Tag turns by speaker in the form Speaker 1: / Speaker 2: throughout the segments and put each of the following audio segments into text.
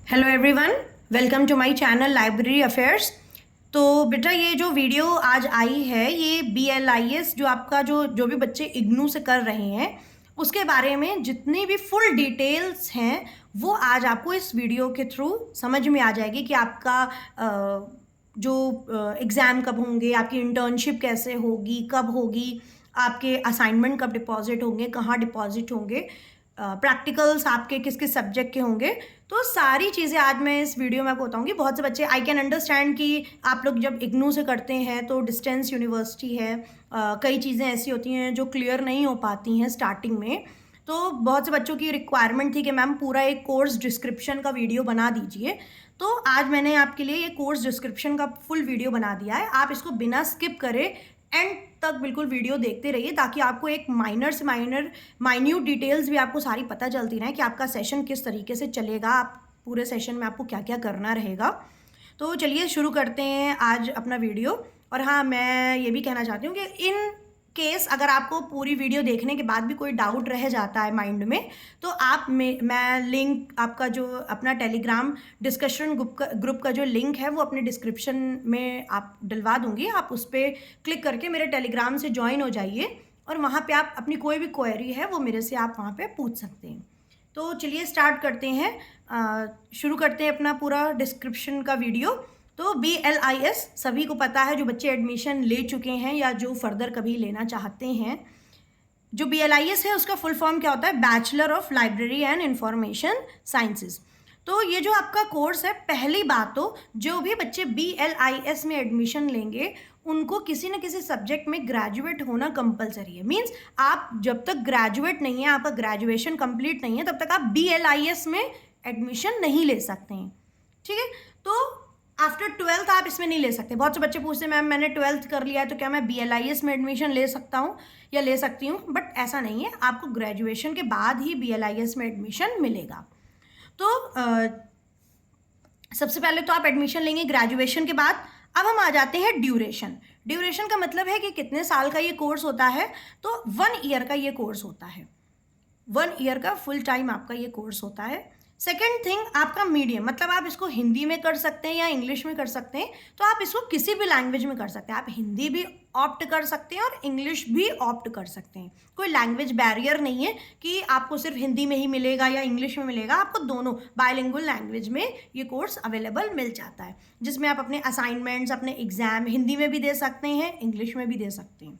Speaker 1: Hello everyone, welcome to my channel library affairs. तो बेटा ये जो वीडियो आज आई है ये BLIS जो आपका जो भी बच्चे इग्नू से कर रहे हैं उसके बारे में जितनी भी फुल डिटेल्स हैं वो आज आपको इस वीडियो के थ्रू समझ में आ जाएगी कि आपका जो एग्ज़ाम कब होंगे, आपकी इंटर्नशिप कैसे होगी, कब होगी, आपके असाइनमेंट कब डिपॉजिट होंगे, कहाँ डिपॉजिट होंगे, प्रैक्टिकल्स आपके किस किस सब्जेक्ट के होंगे। तो सारी चीज़ें आज मैं इस वीडियो में आपको बताऊंगी। बहुत से बच्चे आई कैन अंडरस्टैंड कि आप लोग जब इग्नू से करते हैं तो डिस्टेंस यूनिवर्सिटी है, कई चीज़ें ऐसी होती हैं जो क्लियर नहीं हो पाती हैं स्टार्टिंग में। तो बहुत से बच्चों की रिक्वायरमेंट थी कि मैम पूरा एक कोर्स डिस्क्रिप्शन का वीडियो बना दीजिए। तो आज मैंने आपके लिए ये कोर्स डिस्क्रिप्शन का फुल वीडियो बना दिया है। आप इसको बिना स्किप करे एंड तक बिल्कुल वीडियो देखते रहिए ताकि आपको एक माइनर से माइन्यूट डिटेल्स भी आपको सारी पता चलती रहे कि आपका सेशन किस तरीके से चलेगा, आप पूरे सेशन में आपको क्या क्या करना रहेगा। तो चलिए शुरू करते हैं आज अपना वीडियो। और हाँ, मैं ये भी कहना चाहती हूँ कि इन केस अगर आपको पूरी वीडियो देखने के बाद भी कोई डाउट रह जाता है माइंड में तो आप मैं लिंक आपका जो अपना टेलीग्राम डिस्कशन ग्रुप का जो लिंक है वो अपने डिस्क्रिप्शन में आप डलवा दूंगी। आप उस पर क्लिक करके मेरे टेलीग्राम से ज्वाइन हो जाइए और वहाँ पे आप अपनी कोई भी क्वेरी है वो मेरे से आप वहाँ पे पूछ सकते हैं। तो चलिए स्टार्ट करते हैं, शुरू करते हैं अपना पूरा डिस्क्रिप्शन का वीडियो। तो BLIS सभी को पता है, जो बच्चे एडमिशन ले चुके हैं या जो फर्दर कभी लेना चाहते हैं। जो BLIS है उसका फुल फॉर्म क्या होता है? Bachelor of library and information sciences. तो ये जो आपका कोर्स है, पहली बात तो जो भी बच्चे BLIS में एडमिशन लेंगे उनको किसी न किसी सब्जेक्ट में ग्रेजुएट होना कंपलसरी है। मीन्स आप जब तक ग्रेजुएट नहीं है, आपका ग्रेजुएशन कंप्लीट नहीं है, तब तक आप BLIS में एडमिशन नहीं ले सकते हैं। ठीक है, तो आफ्टर 12th आप इसमें नहीं ले सकते। बहुत से बच्चे पूछते हैं मैम मैंने 12th कर लिया है तो क्या मैं BLIS में एडमिशन ले सकता हूँ या ले सकती हूँ? बट ऐसा नहीं है, आपको ग्रेजुएशन के बाद ही BLIS में एडमिशन मिलेगा। तो सबसे पहले तो आप एडमिशन लेंगे ग्रेजुएशन के बाद। अब हम आ जाते हैं ड्यूरेशन। ड्यूरेशन का मतलब है कि कितने साल का ये कोर्स होता है। तो 1 ईयर का ये कोर्स होता है, 1 ईयर का फुल टाइम आपका ये कोर्स होता है। सेकेंड थिंग, आपका मीडियम, मतलब आप इसको हिंदी में कर सकते हैं या इंग्लिश में कर सकते हैं। तो आप इसको किसी भी लैंग्वेज में कर सकते हैं। आप हिंदी भी ऑप्ट कर सकते हैं और इंग्लिश भी ऑप्ट कर सकते हैं। कोई लैंग्वेज बैरियर नहीं है कि आपको सिर्फ हिंदी में ही मिलेगा या इंग्लिश में मिलेगा। आपको दोनों बायलिंगुअल लैंग्वेज में ये कोर्स अवेलेबल मिल जाता है, जिसमें आप अपने असाइनमेंट्स, अपने एग्जाम हिंदी में भी दे सकते हैं, इंग्लिश में भी दे सकते हैं।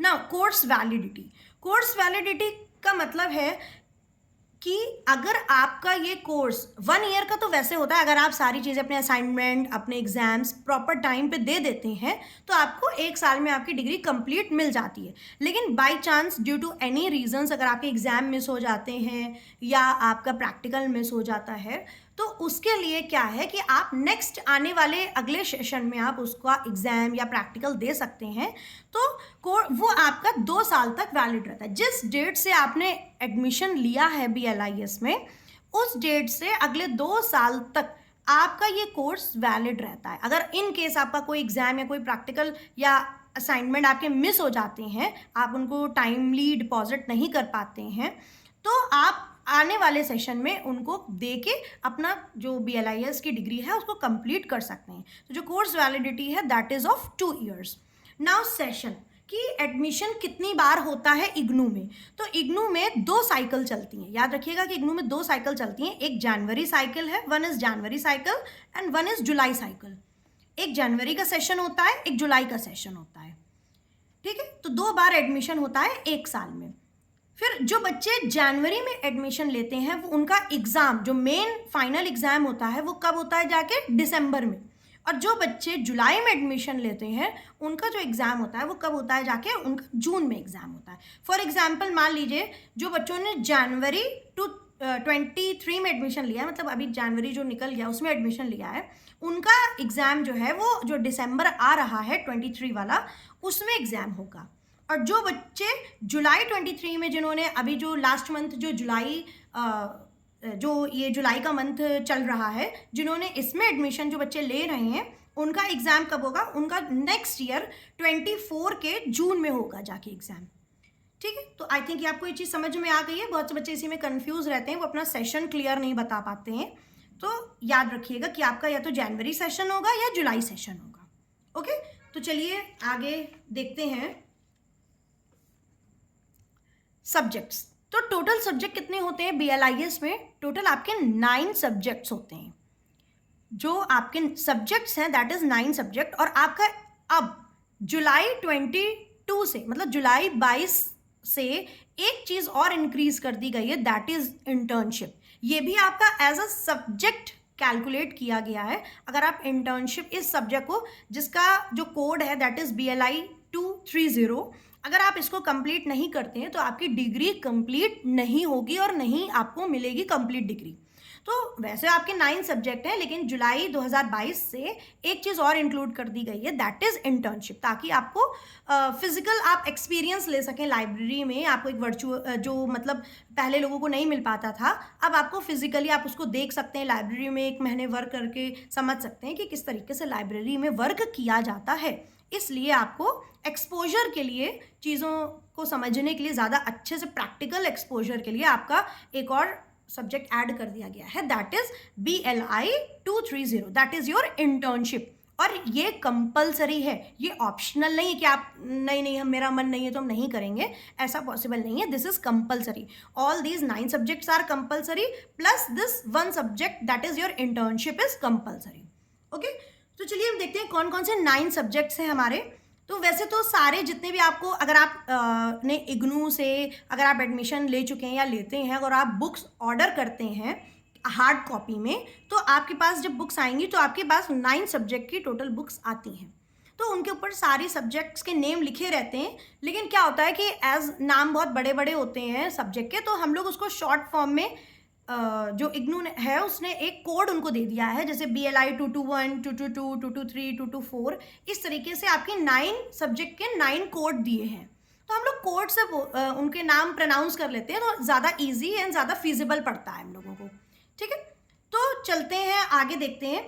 Speaker 1: Now course validity. Course validity का मतलब है कि अगर आपका ये कोर्स 1 ईयर का तो वैसे होता है, अगर आप सारी चीज़ें अपने असाइनमेंट, अपने एग्जाम्स प्रॉपर टाइम पे दे देते हैं तो आपको 1 साल में आपकी डिग्री कंप्लीट मिल जाती है। लेकिन by chance due to any reasons अगर आपके एग्ज़ाम मिस हो जाते हैं या आपका प्रैक्टिकल मिस हो जाता है तो उसके लिए क्या है कि आप नेक्स्ट आने वाले अगले सेशन में आप उसका एग्ज़ाम या प्रैक्टिकल दे सकते हैं। तो वो आपका 2 साल तक वैलिड रहता है। जिस डेट से आपने एडमिशन लिया है BLIS में, उस डेट से अगले 2 साल तक आपका ये कोर्स वैलिड रहता है। अगर इन केस आपका कोई एग्ज़ाम या कोई प्रैक्टिकल या असाइनमेंट आपके मिस हो जाते हैं, आप उनको टाइमली डिपॉजिट नहीं कर पाते हैं, तो आप आने वाले सेशन में उनको दे के अपना जो BLIS की डिग्री है उसको कंप्लीट कर सकते हैं। तो जो कोर्स वैलिडिटी है that is of 2 years. Now session कि एडमिशन कितनी बार होता है इग्नू में। तो इग्नू में 2 साइकिल चलती हैं। याद रखिएगा कि इग्नू में 2 साइकिल चलती हैं। एक जनवरी साइकिल है, 1 is January cycle and 1 is July cycle. एक जनवरी का सेशन होता है, एक जुलाई का सेशन होता है। ठीक है, तो 2 बार एडमिशन होता है 1 साल में। फिर जो बच्चे जनवरी में एडमिशन लेते हैं वो उनका एग्ज़ाम, जो मेन फाइनल एग्ज़ाम होता है, वो कब होता है? जाके दिसंबर में। और जो बच्चे जुलाई में एडमिशन लेते हैं उनका जो एग्ज़ाम होता है वो कब होता है? जाके उनका जून में एग्ज़ाम होता है। फॉर एग्जांपल मान लीजिए जो बच्चों ने जनवरी 2023 में एडमिशन लिया है, मतलब अभी जनवरी जो निकल गया उसमें एडमिशन लिया है, उनका एग्ज़ाम जो है वो जो दिसंबर आ रहा है 23 वाला, उसमें एग्ज़ाम होगा। और जो बच्चे जुलाई 23 में, जिन्होंने अभी जो लास्ट मंथ जो जुलाई जो ये जुलाई का मंथ चल रहा है, जिन्होंने इसमें एडमिशन जो बच्चे ले रहे हैं, उनका एग्ज़ाम कब होगा? उनका नेक्स्ट ईयर 24 के जून में होगा जाके एग्ज़ाम। ठीक है, तो आई थिंक ये आपको ये चीज़ समझ में आ गई है। बहुत से बच्चे इसी में कंफ्यूज रहते हैं, वो अपना सेशन क्लियर नहीं बता पाते हैं। तो याद रखिएगा कि आपका या तो जनवरी सेशन होगा या जुलाई सेशन होगा। ओके, तो चलिए आगे देखते हैं सब्जेक्ट्स। तो टोटल सब्जेक्ट कितने होते हैं BLIS में? टोटल आपके 9 सब्जेक्ट्स होते हैं। जो आपके सब्जेक्ट्स हैं दैट इज 9 सब्जेक्ट। और आपका अब जुलाई 22 से, मतलब जुलाई 22 से एक चीज और इंक्रीज कर दी गई है, दैट इज इंटर्नशिप। ये भी आपका एज अ सब्जेक्ट कैलकुलेट किया गया है। अगर आप इंटर्नशिप इस सब्जेक्ट को, जिसका जो कोड है दैट इज BLI 230, अगर आप इसको कंप्लीट नहीं करते हैं तो आपकी डिग्री कंप्लीट नहीं होगी और नहीं आपको मिलेगी कंप्लीट डिग्री। तो वैसे आपके 9 सब्जेक्ट हैं, लेकिन जुलाई 2022 से एक चीज़ और इंक्लूड कर दी गई है, दैट इज़ इंटर्नशिप, ताकि आपको फिजिकल आप एक्सपीरियंस ले सकें लाइब्रेरी में। आपको एक वर्चुअल, जो मतलब पहले लोगों को नहीं मिल पाता था, अब आपको फिजिकली आप उसको देख सकते हैं लाइब्रेरी में, 1 महीने वर्क करके समझ सकते हैं कि किस तरीके से लाइब्रेरी में वर्क किया जाता है। इसलिए आपको एक्सपोजर के लिए, चीज़ों को समझने के लिए, ज़्यादा अच्छे से प्रैक्टिकल एक्सपोजर के लिए आपका एक और सब्जेक्ट ऐड कर दिया गया है, that is BLI 230, that is your internship. और ये कंपलसरी है, ये ऑप्शनल नहीं है कि आप नहीं हम मेरा मन नहीं है तो हम नहीं करेंगे, ऐसा पॉसिबल नहीं है। This is compulsory. All these 9 subjects are compulsory, plus this 1 subject that is your internship is compulsory. Okay, तो चलिए हम देखते हैं कौन कौन से 9 सब्जेक्ट्स हैं हमारे। तो वैसे तो सारे जितने भी आपको, अगर आप ने इग्नू से अगर आप एडमिशन ले चुके हैं या लेते हैं, अगर आप बुक्स ऑर्डर करते हैं हार्ड कॉपी में, तो आपके पास जब बुक्स आएंगी तो आपके पास 9 सब्जेक्ट की टोटल बुक्स आती हैं। तो उनके ऊपर सारी सब्जेक्ट्स के नेम लिखे रहते हैं, लेकिन क्या होता है कि एज नाम बहुत बड़े बड़े होते हैं सब्जेक्ट के, तो हम लोग उसको शॉर्ट फॉर्म में, जो इग्नू है उसने एक कोड उनको दे दिया है, जैसे BLI 221, 222, 223, 224, इस तरीके से आपके 9 सब्जेक्ट के 9 कोड दिए हैं। तो हम लोग कोड से उनके नाम प्रोनाउंस कर लेते हैं, तो ज़्यादा इजी एंड ज़्यादा फीजिबल पड़ता है हम लोगों को। ठीक है, तो चलते हैं आगे देखते हैं।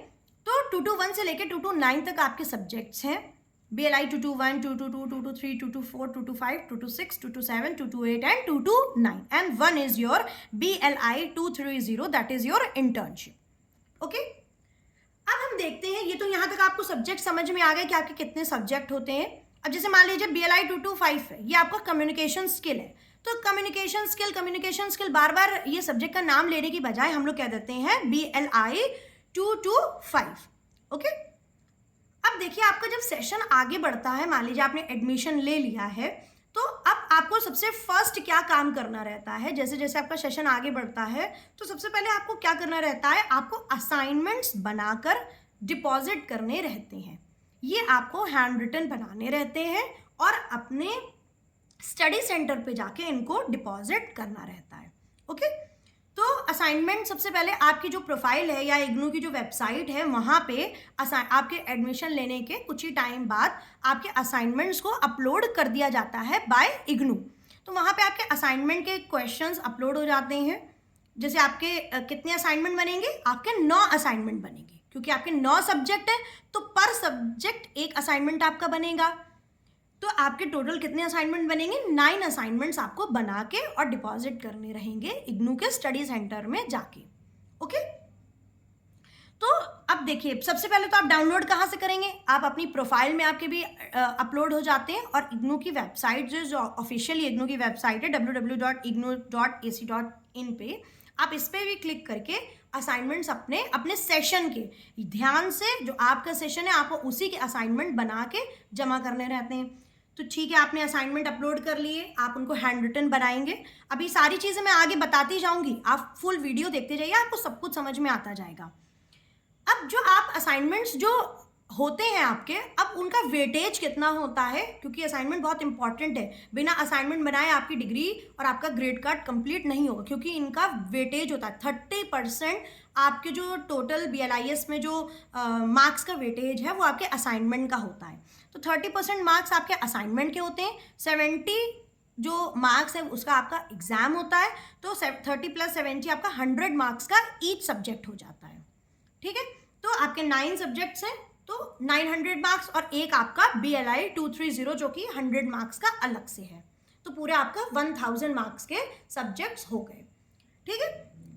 Speaker 1: तो 221 से लेकर 229 तक आपके सब्जेक्ट्स हैं। BLI 221, 222, 223, 224, 225, 226, 227, 228 and 229, and one is your BLI 230, that is your internship. Okay? अब हम देखते हैं, ये तो यहाँ तक आपको सब्जेक्ट समझ में आ गए कि आपके कितने सब्जेक्ट होते हैं। अब जैसे मान लीजिए BLI 225 है, ये आपका कम्युनिकेशन स्किल है। तो कम्युनिकेशन स्किल बार बार ये सब्जेक्ट का नाम लेने की बजाय हम लोग कह देते हैं BLI 225। ओके, अब देखिए आपका जब सेशन आगे बढ़ता है, मान लीजिए आपने एडमिशन ले लिया है, तो अब आपको सबसे फर्स्ट क्या काम करना रहता है। जैसे जैसे आपका सेशन आगे बढ़ता है, तो सबसे पहले आपको क्या करना रहता है, आपको असाइनमेंट्स बनाकर डिपॉजिट करने रहते हैं। ये आपको हैंड रिटन बनाने रहते हैं और अपने स्टडी सेंटर पे जाके इनको डिपॉजिट करना रहता है। ओके, तो असाइनमेंट सबसे पहले आपकी जो प्रोफाइल है या इग्नू की जो वेबसाइट है, वहाँ पे आपके एडमिशन लेने के कुछ ही टाइम बाद आपके असाइनमेंट्स को अपलोड कर दिया जाता है बाय इग्नू। तो वहाँ पे आपके असाइनमेंट के क्वेश्चंस अपलोड हो जाते हैं। जैसे आपके कितने असाइनमेंट बनेंगे, आपके 9 असाइनमेंट बनेंगे, क्योंकि आपके 9 सब्जेक्ट है तो पर सब्जेक्ट एक असाइनमेंट आपका बनेगा। तो आपके टोटल कितने असाइनमेंट बनेंगे, 9 असाइनमेंट्स आपको बना के और डिपॉजिट करने रहेंगे इग्नू के स्टडी सेंटर में जाके। ओके, तो अब देखिए सबसे पहले तो आप डाउनलोड कहाँ से करेंगे, आप अपनी प्रोफाइल में आपके भी अपलोड हो जाते हैं, और इग्नू की वेबसाइट जो ऑफिशियली इग्नू की वेबसाइट है www.ignu.ac.in पे, आप इस पर भी क्लिक करके असाइनमेंट्स अपने सेशन के, ध्यान से जो आपका सेशन है आपको उसी के असाइनमेंट बना के जमा करने रहते हैं। तो ठीक है, आपने असाइनमेंट अपलोड कर लिए, आप उनको हैंड रिटन बनाएंगे। अभी सारी चीज़ें मैं आगे बताती जाऊंगी, आप फुल वीडियो देखते जाइए, आपको सब कुछ समझ में आता जाएगा। अब जो आप असाइनमेंट्स जो होते हैं आपके, अब उनका वेटेज कितना होता है, क्योंकि असाइनमेंट बहुत इंपॉर्टेंट है। बिना असाइनमेंट बनाए आपकी डिग्री और आपका ग्रेड कार्ड कंप्लीट नहीं होगा, क्योंकि इनका वेटेज होता है 30%। आपके जो टोटल BLIS में जो मार्क्स का वेटेज है वो आपके असाइनमेंट का होता है। तो 30% मार्क्स आपके असाइनमेंट के होते हैं, 70 जो मार्क्स है उसका आपका एग्जाम होता है। तो 30 + 70 आपका 100 मार्क्स का ईच सब्जेक्ट हो जाता है। ठीक है, तो आपके 9 सब्जेक्ट्स हैं, तो 900 मार्क्स, और एक आपका BLI 230 जो कि 100 मार्क्स का अलग से है। तो पूरे आपका 1000 मार्क्स के सब्जेक्ट्स हो गए। ठीक है,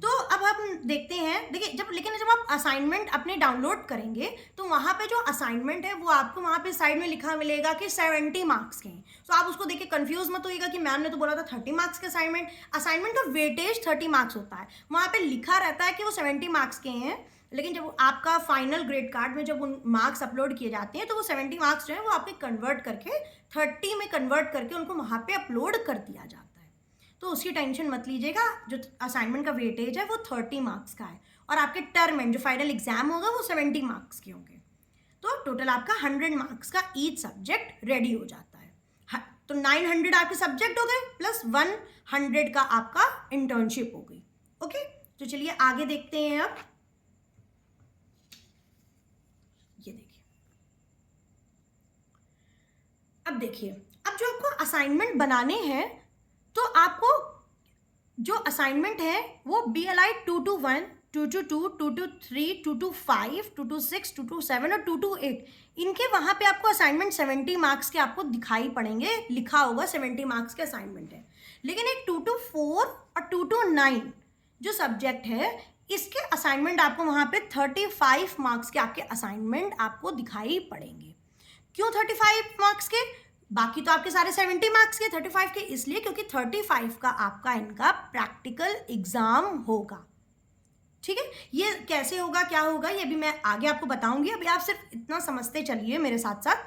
Speaker 1: तो अब हम देखते हैं, देखिए जब आप असाइनमेंट अपने डाउनलोड करेंगे तो वहाँ पे जो असाइनमेंट है वो आपको वहाँ पे साइड में लिखा मिलेगा कि 70 मार्क्स के हैं। तो आप उसको देख के कन्फ्यूज मत होइएगा कि मैम ने तो बोला था 30 मार्क्स के असाइनमेंट का वेटेज 30 मार्क्स होता है, वहाँ पे लिखा रहता है कि वो 70 मार्क्स के हैं, लेकिन जब आपका फाइनल ग्रेड कार्ड में जब उन मार्क्स अपलोड किए जाते हैं तो वो 70 मार्क्स जो है वो आपके कन्वर्ट करके 30 में कन्वर्ट करके उनको वहाँ पे अपलोड कर दिया जाता है। तो उसकी टेंशन मत लीजिएगा, जो असाइनमेंट का वेटेज है वो 30 मार्क्स का है और आपके टर्म एंड जो फाइनल एग्जाम होगा वो 70 मार्क्स के होंगे। तो टोटल आपका 100 मार्क्स का ईच सब्जेक्ट रेडी हो जाता है। तो 900 आपके सब्जेक्ट हो गए प्लस 100 का आपका इंटर्नशिप हो गई। ओके, तो चलिए आगे देखते हैं। अब ये देखिए, अब देखिए, अब जो आपको असाइनमेंट बनाने हैं तो आपको जो असाइनमेंट है वो BLI 221, 222, 223, 225, 226, 227 और 228, इनके वहाँ पे आपको असाइनमेंट 70 मार्क्स के आपको दिखाई पड़ेंगे, लिखा होगा 70 मार्क्स के असाइनमेंट है। लेकिन एक 224 और 229 जो सब्जेक्ट है इसके असाइनमेंट आपको वहाँ पे 35 मार्क्स के आपके असाइनमेंट आपको दिखाई पड़ेंगे। क्यों 35 मार्क्स के? बाकी तो आपके सारे 70 मार्क्स के, 35 के इसलिए क्योंकि 35 का आपका इनका प्रैक्टिकल एग्जाम होगा। ठीक है, ये कैसे होगा, क्या होगा, ये भी मैं आगे आपको बताऊंगी, अभी आप सिर्फ इतना समझते चलिए मेरे साथ साथ।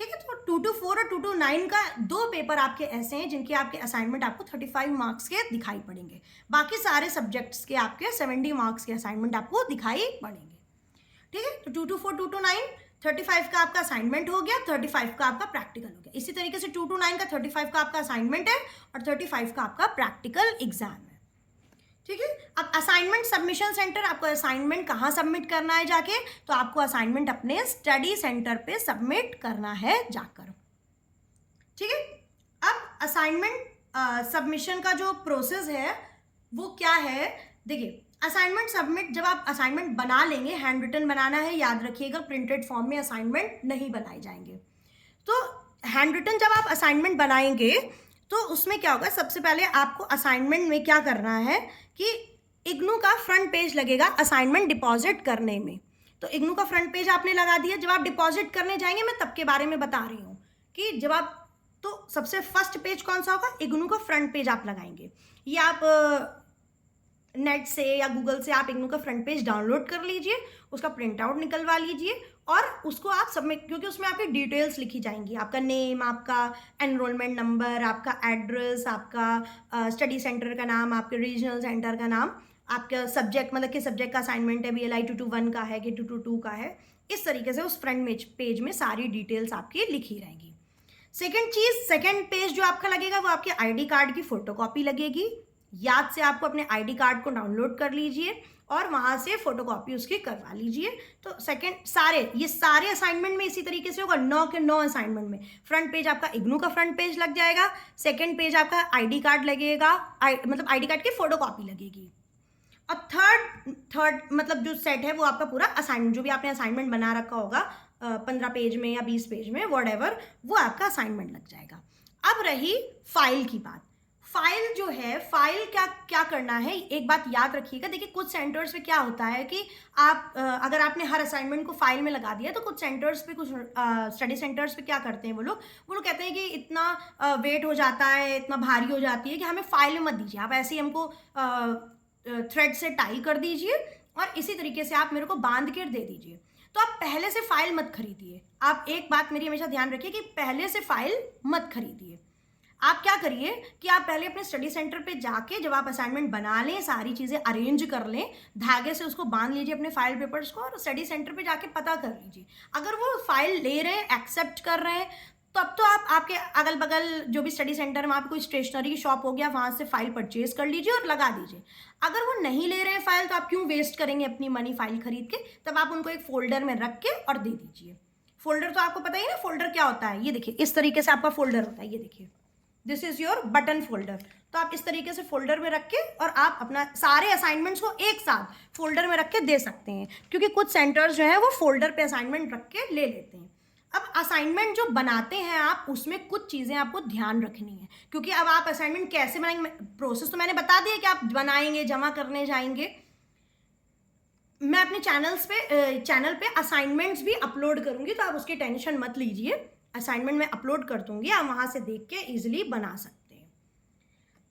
Speaker 1: ठीक है, तो 224 और 229 का 2 पेपर आपके ऐसे हैं जिनके आपके असाइनमेंट आपको 35 मार्क्स के दिखाई पड़ेंगे, बाकी सारे सब्जेक्ट्स के आपके 70 मार्क्स के असाइनमेंट आपको दिखाई पड़ेंगे। ठीक है, तो 224, 229 35 का आपका असाइनमेंट हो गया, 35 का आपका प्रैक्टिकल हो गया। इसी तरीके से 229 का 35 का आपका असाइनमेंट है और 35 का आपका प्रैक्टिकल एग्जाम है। ठीक है, अब असाइनमेंट सबमिशन सेंटर, आपको असाइनमेंट कहाँ सबमिट करना है जाके, तो आपको असाइनमेंट अपने स्टडी सेंटर पे सबमिट करना है जाकर। ठीक है, अब असाइनमेंट सबमिशन का जो प्रोसेस है वो क्या है, देखिए असाइनमेंट सबमिट, जब आप असाइनमेंट बना लेंगे, हैंड रिटन बनाना है, याद रखिएगा, प्रिंटेड फॉर्म में असाइनमेंट नहीं बनाए जाएंगे। तो हैंड रिटन जब आप असाइनमेंट बनाएंगे तो उसमें क्या होगा, सबसे पहले आपको असाइनमेंट में क्या करना है कि इग्नू का फ्रंट पेज लगेगा असाइनमेंट डिपॉजिट करने में। तो इग्नू का फ्रंट पेज आपने लगा दिया, जब आप डिपॉजिट करने जाएंगे मैं तब के बारे में बता रही हूँ कि जब आप, तो सबसे फर्स्ट पेज कौन सा होगा, इग्नू का फ्रंट पेज आप लगाएंगे। ये आप नेट से या गूगल से आप इग्नू का फ्रंट पेज डाउनलोड कर लीजिए, उसका प्रिंट आउट निकलवा लीजिए और उसको आप सबमिट, क्योंकि उसमें आपकी डिटेल्स लिखी जाएंगी, आपका नेम, आपका एनरोलमेंट नंबर, आपका एड्रेस, आपका स्टडी सेंटर का नाम, आपके रीजनल सेंटर का नाम, आपका सब्जेक्ट, मतलब कि सब्जेक्ट का असाइनमेंट है, BLI 221 का है कि 222 का है, इस तरीके से उस फ्रंट पेज में सारी डिटेल्स आपकी लिखी रहेंगी। सेकेंड चीज, सेकेंड पेज जो आपका लगेगा वो आपके ID कार्ड की फोटोकॉपी लगेगी। याद से आपको अपने ID कार्ड को डाउनलोड कर लीजिए और वहाँ से फोटोकॉपी उसकी करवा लीजिए। तो सेकंड, ये सारे असाइनमेंट में इसी तरीके से होगा, 9 के 9 असाइनमेंट में फ्रंट पेज आपका इग्नू का फ्रंट पेज लग जाएगा, सेकंड पेज आपका ID कार्ड लगेगा, मतलब ID कार्ड की फोटोकॉपी लगेगी, और थर्ड मतलब जो सेट है वो आपका पूरा असाइनमेंट, जो भी आपने असाइनमेंट बना रखा होगा 15 पेज में या 20 पेज में, व्हाटएवर, वो आपका असाइनमेंट लग जाएगा। अब रही फाइल की बात। फाइल जो है, फाइल क्या करना है, एक बात याद रखिएगा। देखिए कुछ सेंटर्स पे क्या होता है कि आप अगर आपने हर असाइनमेंट को फाइल में लगा दिया तो कुछ सेंटर्स पे, कुछ स्टडी सेंटर्स पे क्या करते हैं वो लोग कहते हैं कि इतना वेट हो जाता है, इतना भारी हो जाती है कि हमें फाइल में मत दीजिए, आप ऐसे ही हमको थ्रेड से टाई कर दीजिए और इसी तरीके से आप मेरे को बांध के दे दीजिए। तो आप पहले से फाइल मत खरीदिए। आप एक बात मेरी हमेशा ध्यान रखिए कि पहले से फाइल मत खरीदिए। आप क्या करिए कि आप पहले अपने स्टडी सेंटर पे जाके जब आप असाइनमेंट बना लें, सारी चीज़ें अरेंज कर लें, धागे से उसको बांध लीजिए अपने फाइल पेपर्स को, और स्टडी सेंटर पे जाके पता कर लीजिए। अगर वो फाइल ले रहे हैं, एक्सेप्ट कर रहे हैं, तब तो आप आपके अगल बगल जो भी स्टडी सेंटर है वहाँ पे कोई स्टेशनरी की शॉप हो गया, वहाँ से फाइल परचेज कर लीजिए और लगा दीजिए। अगर वो नहीं ले रहे हैं फाइल तो आप क्यों वेस्ट करेंगे अपनी मनी फाइल खरीद के, तब आप उनको एक फोल्डर में रख के और दे दीजिए। फोल्डर तो आपको पता ही ना फोल्डर क्या होता है, ये देखिए इस तरीके से आपका फोल्डर होता है, ये देखिए this is your button folder. तो आप इस तरीके से फोल्डर में रख के और आप अपना सारे असाइनमेंट्स को एक साथ फोल्डर में रख के दे सकते हैं, क्योंकि कुछ सेंटर्स जो है वो फोल्डर पे असाइनमेंट रख के ले लेते हैं। अब असाइनमेंट जो बनाते हैं आप, उसमें कुछ चीज़ें आपको ध्यान रखनी है, क्योंकि अब आप असाइनमेंट कैसे बनाएंगे, प्रोसेस तो मैंने बता दिया कि आप बनाएंगे, जमा करने जाएंगे। मैं अपने चैनल पे असाइनमेंट्स भी अपलोड करूंगी, तो आप उसकी टेंशन मत लीजिए। असाइनमेंट मैं अपलोड कर दूंगी, आप वहां से देख के इजीली बना सकते हैं।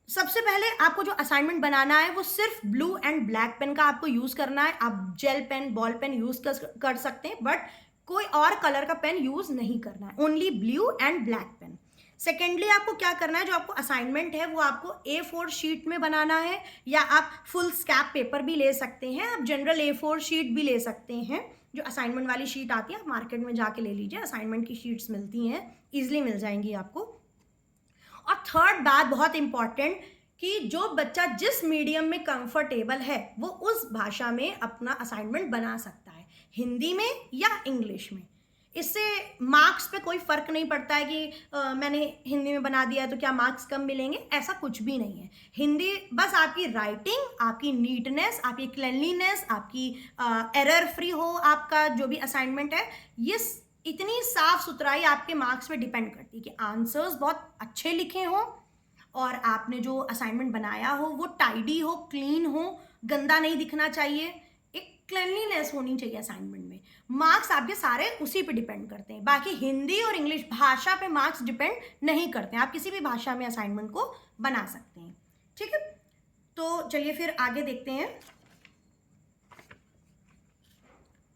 Speaker 1: सबसे पहले आपको जो असाइनमेंट बनाना है वो सिर्फ ब्लू एंड ब्लैक पेन का आपको यूज करना है। आप gel pen, ball pen use कर सकते हैं, बट कोई और कलर का पेन यूज नहीं करना है, only blue and black pen. Secondly आपको क्या करना है, जो आपको असाइनमेंट है वो आपको A4 शीट में बनाना है, या आप फुल स्कैप पेपर भी ले सकते हैं, आप जनरल A4 शीट भी ले सकते हैं। जो असाइनमेंट वाली शीट आती है आप मार्केट में जाके ले लीजिए, असाइनमेंट की शीट्स मिलती हैं, ईजिली मिल जाएंगी आपको। और थर्ड बात बहुत इंपॉर्टेंट, कि जो बच्चा जिस मीडियम में कंफर्टेबल है वो उस भाषा में अपना असाइनमेंट बना सकता है, हिंदी में या इंग्लिश में। इससे मार्क्स पे कोई फर्क नहीं पड़ता है कि मैंने हिंदी में बना दिया है तो क्या मार्क्स कम मिलेंगे, ऐसा कुछ भी नहीं है। हिंदी बस आपकी राइटिंग, आपकी नीटनेस, आपकी क्लेनलीनेस, आपकी एरर फ्री हो आपका जो भी असाइनमेंट है, ये इतनी साफ सुथराई आपके मार्क्स पे डिपेंड करती है कि आंसर्स बहुत अच्छे लिखे हों और आपने जो असाइनमेंट बनाया हो वो टाइडी हो, क्लीन हो, गंदा नहीं दिखना चाहिए, एक क्लेनलीनेस होनी चाहिए असाइनमेंट में। मार्क्स आपके सारे उसी पे डिपेंड करते हैं। बाकी हिंदी और इंग्लिश भाषा पे मार्क्स डिपेंड नहीं करते हैं, आप किसी भी भाषा में असाइनमेंट को बना सकते हैं। ठीक है, तो चलिए फिर आगे देखते हैं।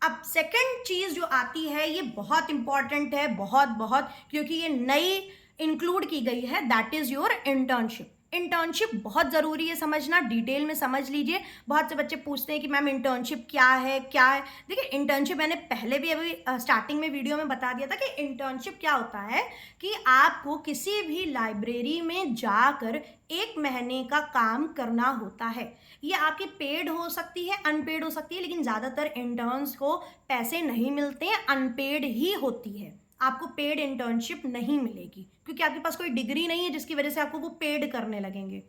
Speaker 1: अब सेकंड चीज जो आती है ये बहुत इंपॉर्टेंट है, बहुत बहुत, क्योंकि ये नई इंक्लूड की गई है, that is your internship. Internship बहुत ज़रूरी है समझना, डिटेल में समझ लीजिए। बहुत से बच्चे पूछते हैं कि मैम इंटर्नशिप क्या है, क्या है। देखिए इंटर्नशिप मैंने पहले भी अभी स्टार्टिंग में वीडियो में बता दिया था कि इंटर्नशिप क्या होता है, कि आपको किसी भी लाइब्रेरी में जाकर 1 महीने का काम करना होता है। ये आपकी पेड हो सकती है, अनपेड हो सकती है, लेकिन ज़्यादातर इंटर्न्स को पैसे नहीं मिलते हैं, अनपेड ही होती है। आपको पेड इंटर्नशिप नहीं मिलेगी, क्योंकि आपके पास कोई डिग्री नहीं है जिसकी वजह से आपको वो पेड करने लगेंगे।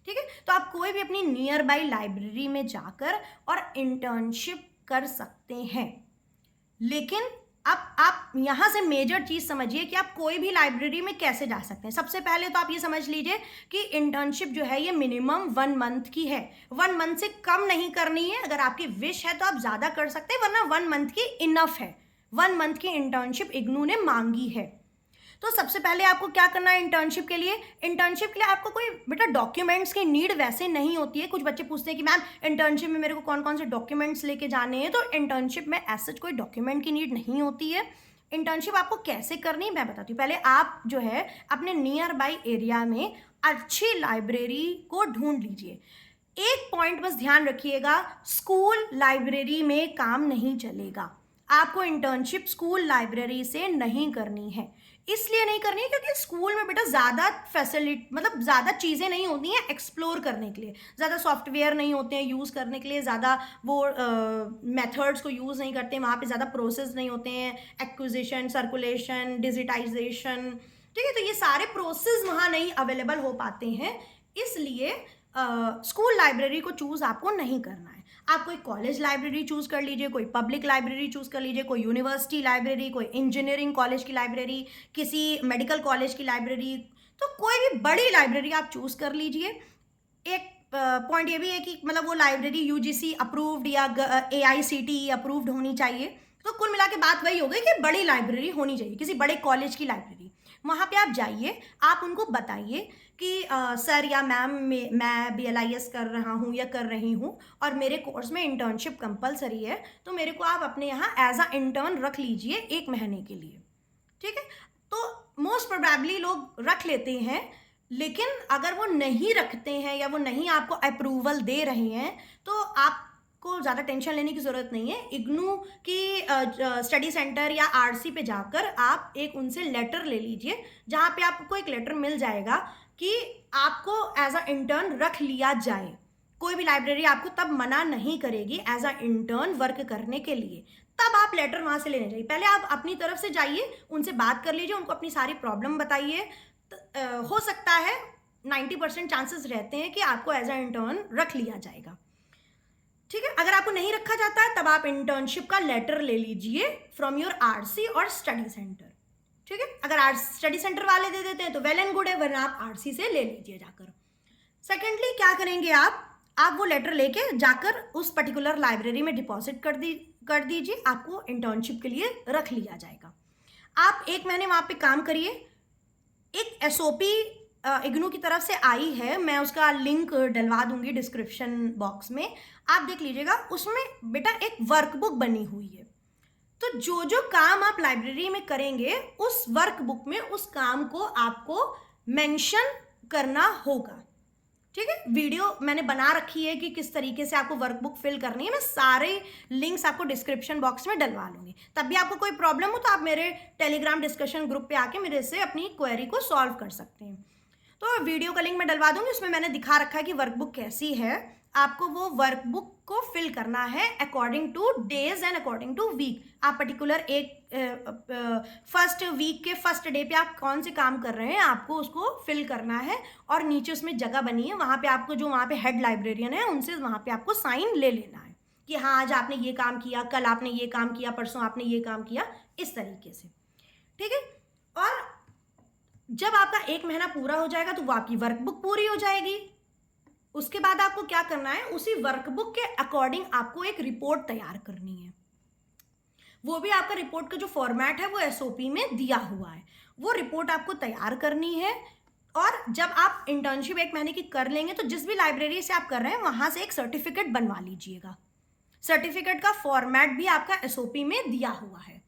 Speaker 1: ठीक है, तो आप कोई भी अपनी नियर बाई लाइब्रेरी में जाकर और इंटर्नशिप कर सकते हैं। लेकिन अब आप यहाँ से मेजर चीज़ समझिए कि आप कोई भी लाइब्रेरी में कैसे जा सकते हैं। सबसे पहले तो आप ये समझ लीजिए कि इंटर्नशिप जो है ये मिनिमम 1 मंथ की है, 1 मंथ से कम नहीं करनी है। अगर आपकी विश है तो आप ज़्यादा कर सकते हैं, वरना 1 मंथ की इनफ है। 1 मंथ की इंटर्नशिप इग्नू ने मांगी है। तो सबसे पहले आपको क्या करना है इंटर्नशिप के लिए, इंटर्नशिप के लिए आपको कोई बेटा डॉक्यूमेंट्स की नीड वैसे नहीं होती है। कुछ बच्चे पूछते हैं कि मैम इंटर्नशिप में मेरे को कौन कौन से डॉक्यूमेंट्स लेके जाने हैं, तो इंटर्नशिप में ऐसा कोई डॉक्यूमेंट की नीड नहीं होती है। इंटर्नशिप आपको कैसे करनी है मैं बताती हूँ। पहले आप जो है अपने नियर बाई एरिया में अच्छी लाइब्रेरी को ढूंढ लीजिए। एक पॉइंट बस ध्यान रखिएगा, स्कूल लाइब्रेरी में काम नहीं चलेगा। आपको इंटर्नशिप स्कूल लाइब्रेरी से नहीं करनी है। इसलिए नहीं करनी है क्योंकि स्कूल में बेटा ज़्यादा फैसिलिटी, मतलब ज़्यादा चीज़ें नहीं होती हैं एक्सप्लोर करने के लिए, ज़्यादा सॉफ्टवेयर नहीं होते हैं यूज़ करने के लिए, ज़्यादा वो मेथड्स को यूज़ नहीं करते हैं, वहाँ पे ज़्यादा प्रोसेस नहीं होते हैं, एक्विजिशन, सर्कुलेशन, डिजिटाइजेशन। ठीक है, तो ये सारे प्रोसेस वहाँ नहीं अवेलेबल हो पाते हैं, इसलिए स्कूल लाइब्रेरी को चूज़ आपको नहीं करना है। आप कोई कॉलेज लाइब्रेरी चूज़ कर लीजिए, कोई पब्लिक लाइब्रेरी चूज़ कर लीजिए, कोई यूनिवर्सिटी लाइब्रेरी, कोई इंजीनियरिंग कॉलेज की लाइब्रेरी, किसी मेडिकल कॉलेज की लाइब्रेरी, तो कोई भी बड़ी लाइब्रेरी आप चूज़ कर लीजिए। एक पॉइंट ये भी है कि मतलब वो लाइब्रेरी UGC अप्रूव्ड या AICTE अप्रूव्ड होनी चाहिए। तो कुल मिला के बात वही हो गई कि बड़ी लाइब्रेरी होनी चाहिए, किसी बड़े कॉलेज की लाइब्रेरी। वहाँ पे आप जाइए, आप उनको बताइए कि सर या मैम मैं BLIS कर रहा हूँ या कर रही हूँ और मेरे कोर्स में इंटर्नशिप कंपलसरी है, तो मेरे को आप अपने यहाँ एज अ इंटर्न रख लीजिए 1 महीने के लिए। ठीक है, तो मोस्ट प्रोबेबली लोग रख लेते हैं, लेकिन अगर वो नहीं रखते हैं या वो नहीं आपको अप्रूवल दे रहे हैं तो आपको ज़्यादा टेंशन लेने की ज़रूरत नहीं है। इग्नू की स्टडी सेंटर या RC पे जाकर आप एक उनसे लेटर ले लीजिए, जहाँ पे आपको एक लेटर मिल जाएगा कि आपको एज अ इंटर्न रख लिया जाए। कोई भी लाइब्रेरी आपको तब मना नहीं करेगी एज अ इंटर्न वर्क करने के लिए, तब आप लेटर वहाँ से लेने जाइए। पहले आप अपनी तरफ से जाइए, उनसे बात कर लीजिए, उनको अपनी सारी प्रॉब्लम बताइए। हो सकता है 90% चांसेस रहते हैं कि आपको एज अ इंटर्न रख लिया जाएगा। ठीक है, अगर आपको नहीं रखा जाता है तब आप इंटर्नशिप का लेटर ले लीजिए फ्रॉम योर RC और स्टडी सेंटर। ठीक है, अगर स्टडी सेंटर वाले दे देते हैं तो वेल एंड गुड है, वरना आप आरसी से ले लीजिए जाकर। सेकेंडली क्या करेंगे आप वो लेटर लेके जाकर उस पर्टिकुलर लाइब्रेरी में डिपॉजिट कर दीजिए, आपको इंटर्नशिप के लिए रख लिया जाएगा। आप 1 महीने वहाँ पे काम करिए। एक एसओपी इग्नू की तरफ से आई है, मैं उसका लिंक डलवा दूंगी डिस्क्रिप्शन बॉक्स में, आप देख लीजिएगा। उसमें बेटा एक वर्कबुक बनी हुई है, तो जो जो काम आप लाइब्रेरी में करेंगे उस वर्कबुक में उस काम को आपको मेंशन करना होगा। ठीक है, वीडियो मैंने बना रखी है कि किस तरीके से आपको वर्कबुक फिल करनी है, मैं सारे लिंक्स आपको डिस्क्रिप्शन बॉक्स में डलवा लूंगी। तब भी आपको कोई प्रॉब्लम हो तो आप मेरे टेलीग्राम डिस्कशन ग्रुप पे आके मेरे से अपनी क्वेरी को सॉल्व कर सकते हैं। तो वीडियो का लिंक मैं डलवा दूंगी, उसमें मैंने दिखा रखा है कि वर्कबुक कैसी है। आपको वो वर्कबुक को फिल करना है according to days and according to week. आप पर्टिकुलर एक फर्स्ट वीक के फर्स्ट डे पे आप कौन से काम कर रहे हैं आपको उसको फिल करना है, और नीचे उसमें जगह बनी है, वहाँ पे आपको जो वहाँ पे हेड लाइब्रेरियन है उनसे वहाँ पे आपको साइन ले लेना है कि हाँ आज आपने ये काम किया, कल आपने ये काम किया, परसों आपने ये काम किया, इस तरीके से। ठीक है, और जब आपका 1 महीना पूरा हो जाएगा तो वो आपकी वर्कबुक पूरी हो जाएगी। उसके बाद आपको क्या करना है, उसी वर्कबुक के अकॉर्डिंग आपको एक रिपोर्ट तैयार करनी है। वो भी आपका रिपोर्ट का जो फॉर्मेट है वो एसओपी में दिया हुआ है, वो रिपोर्ट आपको तैयार करनी है। और जब आप इंटर्नशिप 1 महीने की कर लेंगे तो जिस भी लाइब्रेरी से आप कर रहे हैं वहां से एक सर्टिफिकेट बनवा लीजिएगा। सर्टिफिकेट का फॉर्मेट भी आपका एसओपी में दिया हुआ है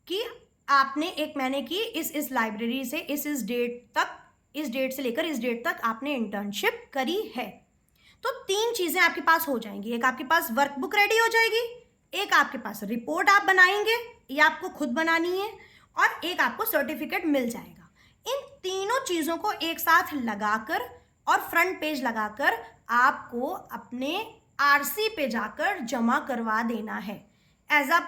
Speaker 1: कि आपने 1 महीने की इस लाइब्रेरी से इस डेट तक, इस डेट से लेकर इस डेट तक आपने इंटर्नशिप करी है। तो 3 चीजें आपके पास हो जाएंगी, एक आपके पास वर्कबुक रेडी हो जाएगी, एक आपके पास रिपोर्ट आप बनाएंगे या आपको खुद बनानी है, और एक आपको सर्टिफिकेट मिल जाएगा। इन तीनों चीजों को एक साथ लगाकर और फ्रंट पेज लगाकर आपको अपने आरसी पे जाकर जमा करवा देना है एज अ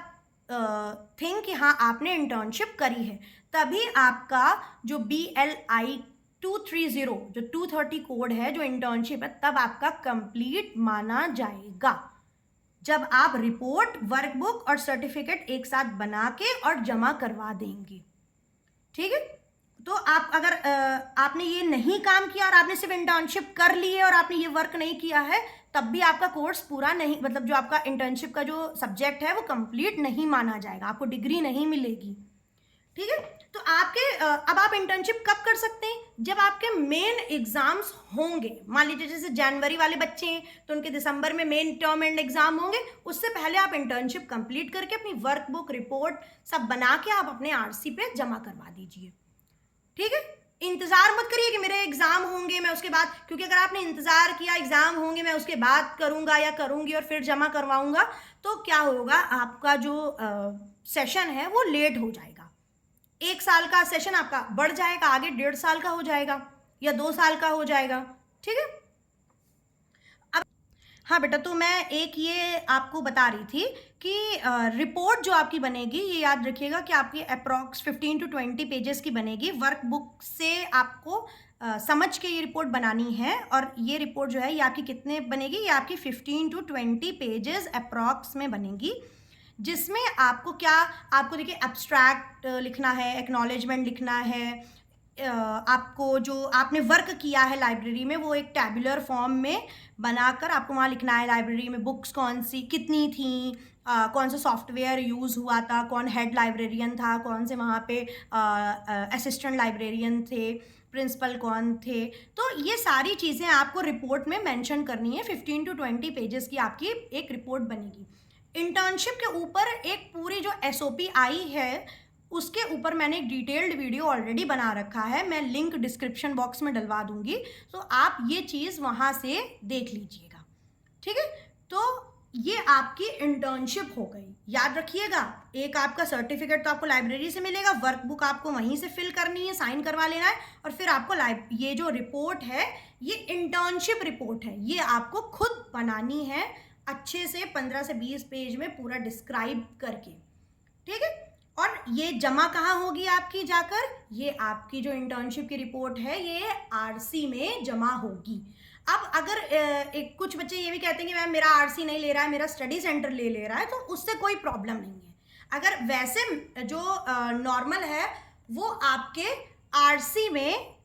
Speaker 1: थिंग कि हाँ आपने इंटर्नशिप करी है। तभी आपका जो BLI 230 जो 230 कोड है जो इंटर्नशिप है, तब आपका कंप्लीट माना जाएगा जब आप रिपोर्ट, वर्कबुक और सर्टिफिकेट एक साथ बना के और जमा करवा देंगे। ठीक है, तो आप अगर आपने ये नहीं काम किया और आपने सिर्फ इंटर्नशिप कर ली है और आपने ये वर्क नहीं किया है, तब भी आपका कोर्स पूरा नहीं, मतलब जो आपका इंटर्नशिप का जो सब्जेक्ट है वो कंप्लीट नहीं माना जाएगा, आपको डिग्री नहीं मिलेगी। ठीक है, तो आपके अब आप इंटर्नशिप कब कर सकते हैं, जब आपके मेन एग्जाम्स होंगे। मान लीजिए जैसे जनवरी वाले बच्चे हैं तो उनके दिसंबर में मेन टर्म एंड एग्जाम होंगे, उससे पहले आप इंटर्नशिप कंप्लीट करके अपनी वर्कबुक, रिपोर्ट सब बना के आप अपने आरसी पे जमा करवा दीजिए। ठीक है, इंतजार मत करिए कि मेरे एग्जाम होंगे मैं उसके बाद, क्योंकि अगर आपने इंतजार किया एग्जाम होंगे मैं उसके बाद करूंगा या करूंगी और फिर जमा करवाऊंगा, तो क्या होगा, आपका जो सेशन है वो लेट हो जाएगा। 1 साल का सेशन आपका बढ़ जाएगा, आगे 1.5 साल का हो जाएगा या 2 साल का हो जाएगा। ठीक है, अब हाँ बेटा, तो मैं एक ये आपको बता रही थी कि रिपोर्ट जो आपकी बनेगी, ये याद रखिएगा कि आपकी अप्रॉक्स 15 to 20 पेजेस की बनेगी। वर्कबुक से आपको समझ के ये रिपोर्ट बनानी है, और ये रिपोर्ट जो है ये आपकी कितने बनेगी, ये आपकी 15 to 20 पेजेस अप्रॉक्स में बनेगी, जिसमें आपको क्या, आपको देखिए एब्स्ट्रैक्ट लिखना है, एक्नॉलेजमेंट लिखना है, आपको जो आपने वर्क किया है लाइब्रेरी में वो एक टैबुलर फॉर्म में बनाकर आपको वहाँ लिखना है। लाइब्रेरी में बुक्स कौन सी कितनी थी, कौन सा सॉफ्टवेयर यूज़ हुआ था, कौन हेड लाइब्रेरियन था, कौन से वहाँ पे असिस्टेंट लाइब्रेरियन थे, प्रिंसिपल कौन थे। तो ये सारी चीज़ें आपको रिपोर्ट में मेंशन करनी है। 15 to 20 पेजेस की आपकी एक रिपोर्ट बनेगी। इंटर्नशिप के ऊपर एक पूरी जो एसओपी आई है उसके ऊपर मैंने एक डिटेल्ड वीडियो ऑलरेडी बना रखा है, मैं लिंक डिस्क्रिप्शन बॉक्स में डलवा दूंगी, तो आप ये चीज़ वहाँ से देख लीजिएगा। ठीक है, तो ये आपकी इंटर्नशिप हो गई। याद रखिएगा, एक आपका सर्टिफिकेट तो आपको लाइब्रेरी से मिलेगा, वर्कबुक आपको वहीं से फिल करनी है, साइन करवा लेना है, और फिर आपको ये जो रिपोर्ट है ये इंटर्नशिप रिपोर्ट है, ये आपको खुद बनानी है अच्छे से 15 से 20 पेज में पूरा डिस्क्राइब करके। ठीक है, और ये जमा कहाँ होगी आपकी जाकर, ये आपकी जो इंटर्नशिप की रिपोर्ट है ये आरसी में जमा होगी। अब अगर एक कुछ बच्चे ये भी कहते हैं कि मैम मेरा आरसी नहीं ले रहा है, मेरा स्टडी सेंटर ले रहा है, तो उससे कोई प्रॉब्लम नहीं है। अगर वैसे जो नॉर्मल है वो आपके आरसी में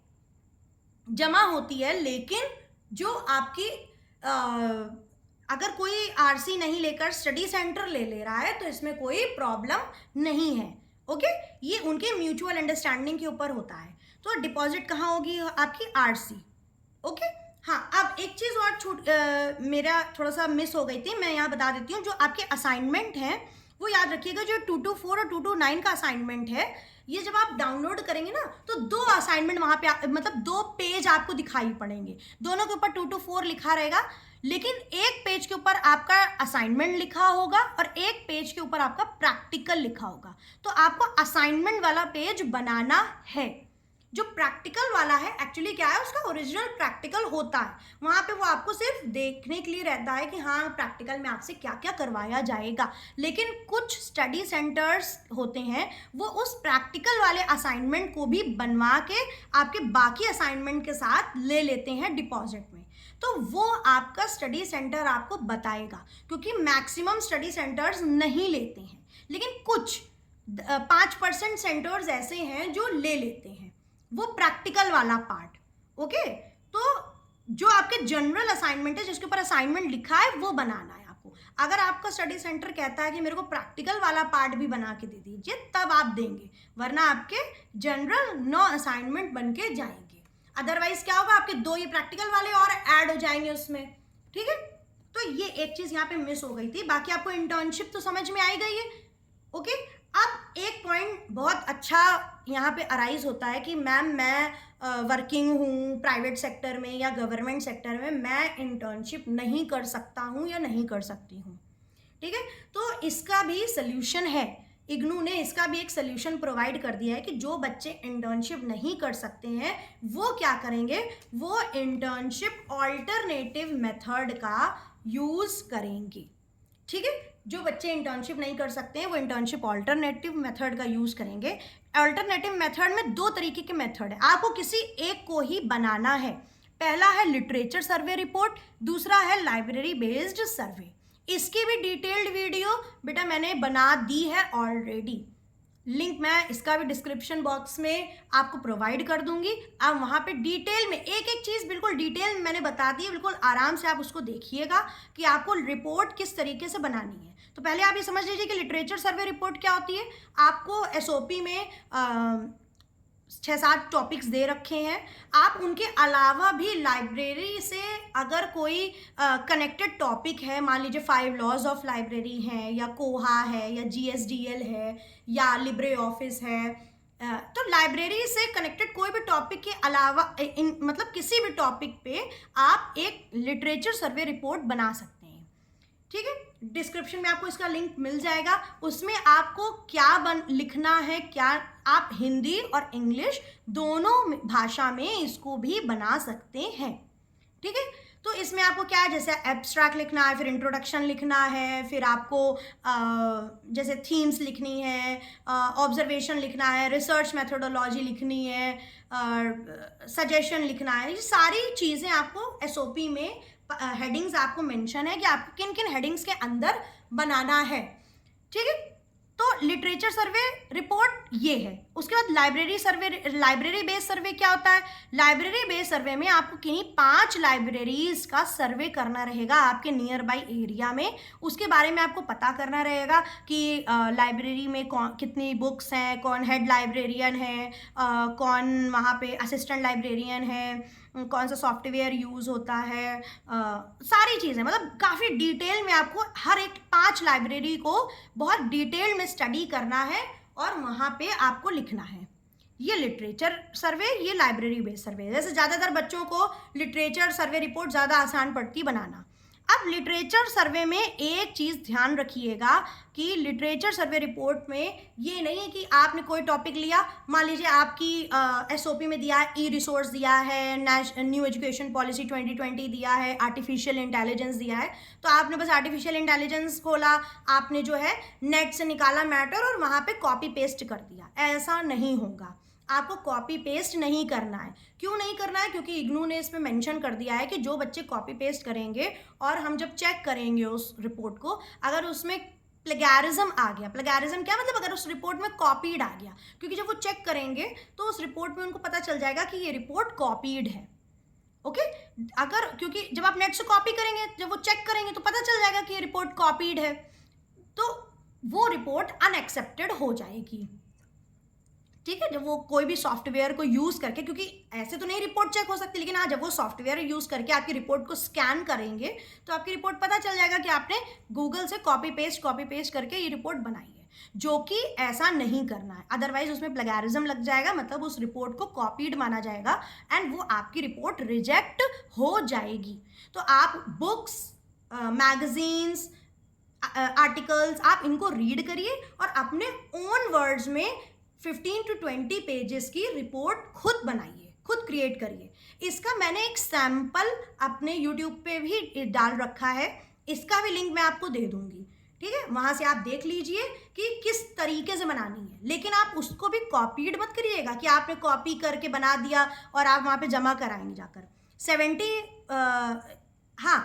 Speaker 1: जमा होती है, लेकिन जो आपकी अगर कोई आरसी नहीं लेकर स्टडी सेंटर ले रहा है तो इसमें कोई प्रॉब्लम नहीं है। ओके, ये उनके म्यूचुअल अंडरस्टैंडिंग के ऊपर होता है। तो डिपॉजिट कहाँ होगी? आपकी आरसी। ओके, हाँ, अब एक चीज़ और मेरा थोड़ा सा मिस हो गई थी, मैं यहाँ बता देती हूँ। जो आपके असाइनमेंट हैं वो याद रखिएगा, जो 224 और 229 का असाइनमेंट है, ये जब आप डाउनलोड करेंगे ना तो 2 असाइनमेंट वहाँ पे मतलब 2 पेज आपको दिखाई पड़ेंगे। दोनों के ऊपर 224 लिखा रहेगा, लेकिन एक पेज के ऊपर आपका असाइनमेंट लिखा होगा और एक पेज के ऊपर आपका प्रैक्टिकल लिखा होगा। तो आपको असाइनमेंट वाला पेज बनाना है। जो प्रैक्टिकल वाला है एक्चुअली क्या है, उसका ओरिजिनल प्रैक्टिकल होता है, वहाँ पे वो आपको सिर्फ देखने के लिए रहता है कि हाँ प्रैक्टिकल में आपसे क्या क्या करवाया जाएगा। लेकिन कुछ स्टडी सेंटर्स होते हैं वो उस प्रैक्टिकल वाले असाइनमेंट को भी बनवा के आपके बाकी असाइनमेंट के साथ ले लेते हैं डिपॉजिट में। तो वो आपका स्टडी सेंटर आपको बताएगा, क्योंकि मैक्सिमम स्टडी सेंटर्स नहीं लेते हैं, लेकिन कुछ 5% सेंटर्स ऐसे हैं जो ले लेते हैं वो प्रैक्टिकल वाला पार्ट। ओके, तो जो आपके जनरल असाइनमेंट है, जिसके ऊपर असाइनमेंट लिखा है, वो बनाना है आपको। अगर आपका स्टडी सेंटर कहता है कि मेरे को प्रैक्टिकल वाला पार्ट भी बना के दे दीजिए, तब आप देंगे, वरना आपके जनरल 9 असाइनमेंट बन के जाएंगे। अदरवाइज क्या होगा, आपके 2 ये प्रैक्टिकल वाले और ऐड हो जाएंगे उसमें। ठीक है, तो ये एक चीज यहाँ पे मिस हो गई थी। बाकी आपको इंटर्नशिप तो समझ में आई गई है। ओके, अब एक पॉइंट बहुत अच्छा यहाँ पे अराइज होता है कि मैम मैं वर्किंग हूँ प्राइवेट सेक्टर में या गवर्नमेंट सेक्टर में, मैं इंटर्नशिप नहीं कर सकता हूँ या नहीं कर सकती हूँ। ठीक है, तो इसका भी सल्यूशन है। इग्नू ने इसका भी एक सल्यूशन प्रोवाइड कर दिया है कि जो बच्चे इंटर्नशिप नहीं कर सकते हैं वो क्या करेंगे, वो इंटर्नशिप ऑल्टरनेटिव मेथड का यूज़ करेंगे। ठीक है, जो बच्चे इंटर्नशिप नहीं कर सकते हैं वो इंटर्नशिप ऑल्टरनेटिव मेथड का यूज़ करेंगे। अल्टरनेटिव मेथड में 2 तरीके के मेथड है, आपको किसी एक को ही बनाना है। पहला है लिटरेचर सर्वे रिपोर्ट, दूसरा है लाइब्रेरी बेस्ड सर्वे। इसकी भी डिटेल्ड वीडियो बेटा मैंने बना दी है ऑलरेडी, लिंक मैं इसका भी डिस्क्रिप्शन बॉक्स में आपको प्रोवाइड कर दूंगी। आप वहाँ पे डिटेल में एक एक चीज़ बिल्कुल डिटेल में मैंने बता दी है, बिल्कुल आराम से आप उसको देखिएगा कि आपको रिपोर्ट किस तरीके से बनानी है। तो पहले आप ये समझ लीजिए कि लिटरेचर सर्वे रिपोर्ट क्या होती है। आपको एसओपी में 6-7 टॉपिक्स दे रखे हैं, आप उनके अलावा भी लाइब्रेरी से अगर कोई कनेक्टेड टॉपिक है, मान लीजिए 5 लॉज ऑफ लाइब्रेरी हैं या कोहा है या जीएसडीएल है या लिब्रे ऑफिस है, तो लाइब्रेरी से कनेक्टेड कोई भी टॉपिक के अलावा मतलब किसी भी टॉपिक पे आप एक लिटरेचर सर्वे रिपोर्ट बना सकते हैं। ठीक है, डिस्क्रिप्शन में आपको इसका लिंक मिल जाएगा। उसमें आपको क्या लिखना है, क्या आप हिंदी और इंग्लिश दोनों भाषा में इसको भी बना सकते हैं। ठीक है, तो इसमें आपको क्या है, जैसे एब्स्ट्रैक्ट लिखना है, फिर इंट्रोडक्शन लिखना है, फिर आपको जैसे थीम्स लिखनी है, ऑब्जर्वेशन लिखना है, रिसर्च मेथोडोलॉजी लिखनी है, सजेशन लिखना है। ये सारी चीज़ें आपको एसओपी में हेडिंग्स आपको मेंशन है कि आपको किन किन हेडिंग्स के अंदर बनाना है। ठीक है, तो लिटरेचर सर्वे रिपोर्ट ये है। उसके बाद लाइब्रेरी बेस्ड सर्वे क्या होता है। लाइब्रेरी बेस्ड सर्वे में आपको किन्हीं 5 लाइब्रेरीज का सर्वे करना रहेगा आपके नियर बाई एरिया में। उसके बारे में आपको पता करना रहेगा कि लाइब्रेरी में कितनी बुक्स हैं, कौन हेड लाइब्रेरियन है, कौन वहाँ पे असिस्टेंट लाइब्रेरियन है, कौन सा सॉफ्टवेयर यूज़ होता है, सारी चीज़ें मतलब काफ़ी डिटेल में आपको हर एक 5 लाइब्रेरी को बहुत डिटेल में स्टडी करना है और वहाँ पे आपको लिखना है। ये लिटरेचर सर्वे, ये लाइब्रेरी बेस्ड सर्वे। जैसे ज़्यादातर बच्चों को लिटरेचर सर्वे रिपोर्ट ज़्यादा आसान पड़ती बनाना। अब लिटरेचर सर्वे में एक चीज़ ध्यान रखिएगा कि लिटरेचर सर्वे रिपोर्ट में ये नहीं है कि आपने कोई टॉपिक लिया, मान लीजिए आपकी एसओपी में दिया है ई रिसोर्स दिया है, न्यू एजुकेशन पॉलिसी 2020 दिया है, आर्टिफिशियल इंटेलिजेंस दिया है, तो आपने बस आर्टिफिशियल इंटेलिजेंस खोला, आपने जो है नेट से निकाला मैटर और वहाँ पे कॉपी पेस्ट कर दिया। ऐसा नहीं होगा, आपको कॉपी पेस्ट नहीं करना है। क्यों नहीं करना है, क्योंकि इग्नू ने इसमें मेंशन कर दिया है कि जो बच्चे कॉपी पेस्ट करेंगे और हम जब चेक करेंगे उस रिपोर्ट को, अगर उसमें प्लेगैरिज्म आ गया। प्लेगैरिज्म क्या मतलब, अगर उस रिपोर्ट में कॉपीड आ गया, क्योंकि जब वो चेक करेंगे तो उस रिपोर्ट में उनको पता चल जाएगा कि ये रिपोर्ट कॉपीड है। ओके अगर, क्योंकि जब आप नेट से कॉपी करेंगे, जब वो चेक करेंगे तो पता चल जाएगा कि ये रिपोर्ट कॉपीड है, तो वो रिपोर्ट अनएक्सेप्टेड हो जाएगी। ठीक है, जब वो कोई भी सॉफ्टवेयर को यूज करके, क्योंकि ऐसे तो नहीं रिपोर्ट चेक हो सकती, लेकिन हाँ जब वो सॉफ्टवेयर यूज करके आपकी रिपोर्ट को स्कैन करेंगे तो आपकी रिपोर्ट पता चल जाएगा कि आपने गूगल से कॉपी पेस्ट करके ये रिपोर्ट बनाई है, जो कि ऐसा नहीं करना है। अदरवाइज उसमें प्लेगैरिज्म लग जाएगा, मतलब उस रिपोर्ट को कॉपीड माना जाएगा एंड वो आपकी रिपोर्ट रिजेक्ट हो जाएगी। तो आप बुक्स, मैगजीन्स, आर्टिकल्स, आप इनको रीड करिए और अपने ओन वर्ड्स में 15 to 20 पेजेस की रिपोर्ट खुद बनाइए, खुद क्रिएट करिए। इसका मैंने एक सैम्पल अपने यूट्यूब पे भी डाल रखा है, इसका भी लिंक मैं आपको दे दूंगी। ठीक है, वहां से आप देख लीजिए कि किस तरीके से बनानी है, लेकिन आप उसको भी कॉपीड मत करिएगा कि आपने कॉपी करके बना दिया और आप वहां पे जमा कराएंगे जाकर। 70 हाँ,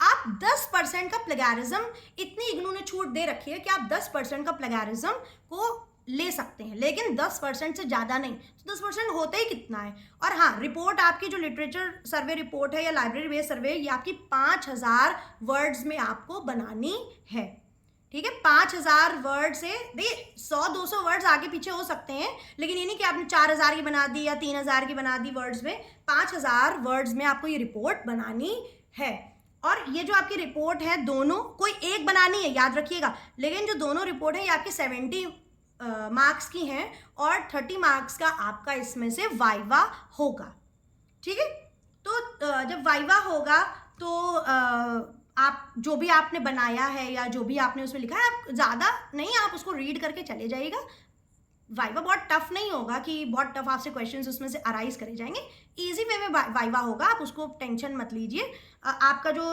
Speaker 1: आप 10% का प्लेगैरिज्म, इतनी इग्नू ने छूट दे रखी है कि आप 10% का प्लेगैरिज्म को ले सकते हैं, लेकिन 10% से ज़्यादा नहीं। तो 10% होता ही कितना है। और हाँ, रिपोर्ट आपकी जो लिटरेचर सर्वे रिपोर्ट है या लाइब्रेरी बेस्ड सर्वे, ये आपकी 5000 वर्ड्स में आपको बनानी है। ठीक है, 5000 वर्ड से, देखिए 100-200 वर्ड्स आगे पीछे हो सकते हैं, लेकिन ये नहीं कि आपने 4000 की बना दी या 3000 की बना दी वर्ड्स में। 5000 वर्ड्स में आपको ये रिपोर्ट बनानी है। और ये जो आपकी रिपोर्ट है, दोनों, कोई एक बनानी है याद रखिएगा, लेकिन जो दोनों रिपोर्ट है ये आपकी 70 मार्क्स की हैं और 30 मार्क्स का आपका इसमें से वाइवा होगा। ठीक है, तो जब वाइवा होगा तो आप जो भी आपने बनाया है या जो भी आपने उसमें लिखा है, आप ज़्यादा नहीं, आप उसको रीड करके चले जाइएगा। वाइवा बहुत टफ नहीं होगा कि बहुत टफ आपसे क्वेश्चंस उसमें से अराइज करे जाएंगे, इजी वे में वाइवा होगा, आप उसको टेंशन मत लीजिए। आपका जो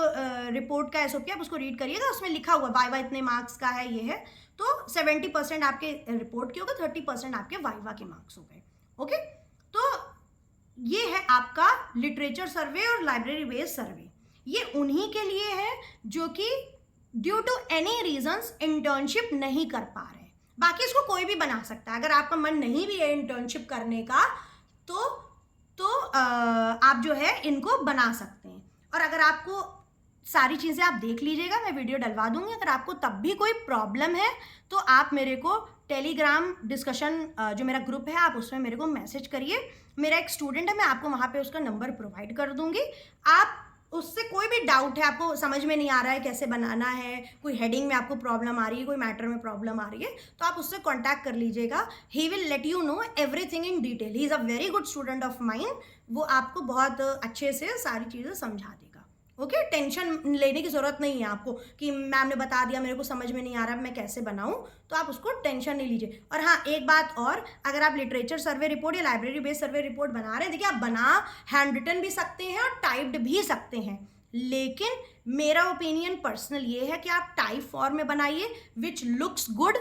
Speaker 1: रिपोर्ट का एसओपी आप उसको रीड करिएगा, उसमें लिखा हुआ वाइवा इतने मार्क्स का है, ये है, तो 70% आपके रिपोर्ट के हो गए, 30% आपके वाइवा के मार्क्स हो गए। ओके, तो ये है आपका लिटरेचर सर्वे और लाइब्रेरी बेस्ड सर्वे। ये उन्हीं के लिए है जो कि due to any reasons internship नहीं कर पा रहे। बाकी इसको कोई भी बना सकता है, अगर आपका मन नहीं भी है इंटर्नशिप करने का तो आप जो है इनको बना सकते हैं। और अगर आपको सारी चीज़ें आप देख लीजिएगा, मैं वीडियो डलवा दूंगी। अगर आपको तब भी कोई प्रॉब्लम है तो आप मेरे को टेलीग्राम डिस्कशन जो मेरा ग्रुप है, आप उसमें मेरे को मैसेज करिए। मेरा एक स्टूडेंट है, मैं आपको वहाँ पे उसका नंबर प्रोवाइड कर दूंगी। आप उससे कोई भी डाउट है, आपको समझ में नहीं आ रहा है कैसे बनाना है, कोई हेडिंग में आपको प्रॉब्लम आ रही है, कोई मैटर में प्रॉब्लम आ रही है, तो आप उससे कांटेक्ट कर लीजिएगा। He will let you know everything in detail. He is a very good student of mine. वो आपको बहुत अच्छे से सारी चीज़ें समझा देगा। ओके, टेंशन लेने की ज़रूरत नहीं है आपको कि मैम ने बता दिया, मेरे को समझ में नहीं आ रहा, मैं कैसे बनाऊँ, तो आप उसको टेंशन नहीं लीजिए। और हाँ, एक बात और, अगर आप लिटरेचर सर्वे रिपोर्ट या लाइब्रेरी बेस्ड सर्वे रिपोर्ट बना रहे हैं, देखिए आप बना हैंड रिटन भी सकते हैं और टाइप्ड भी सकते हैं, लेकिन मेरा ओपिनियन पर्सनल ये है कि आप टाइप फॉर्म में बनाइए, विच लुक्स गुड,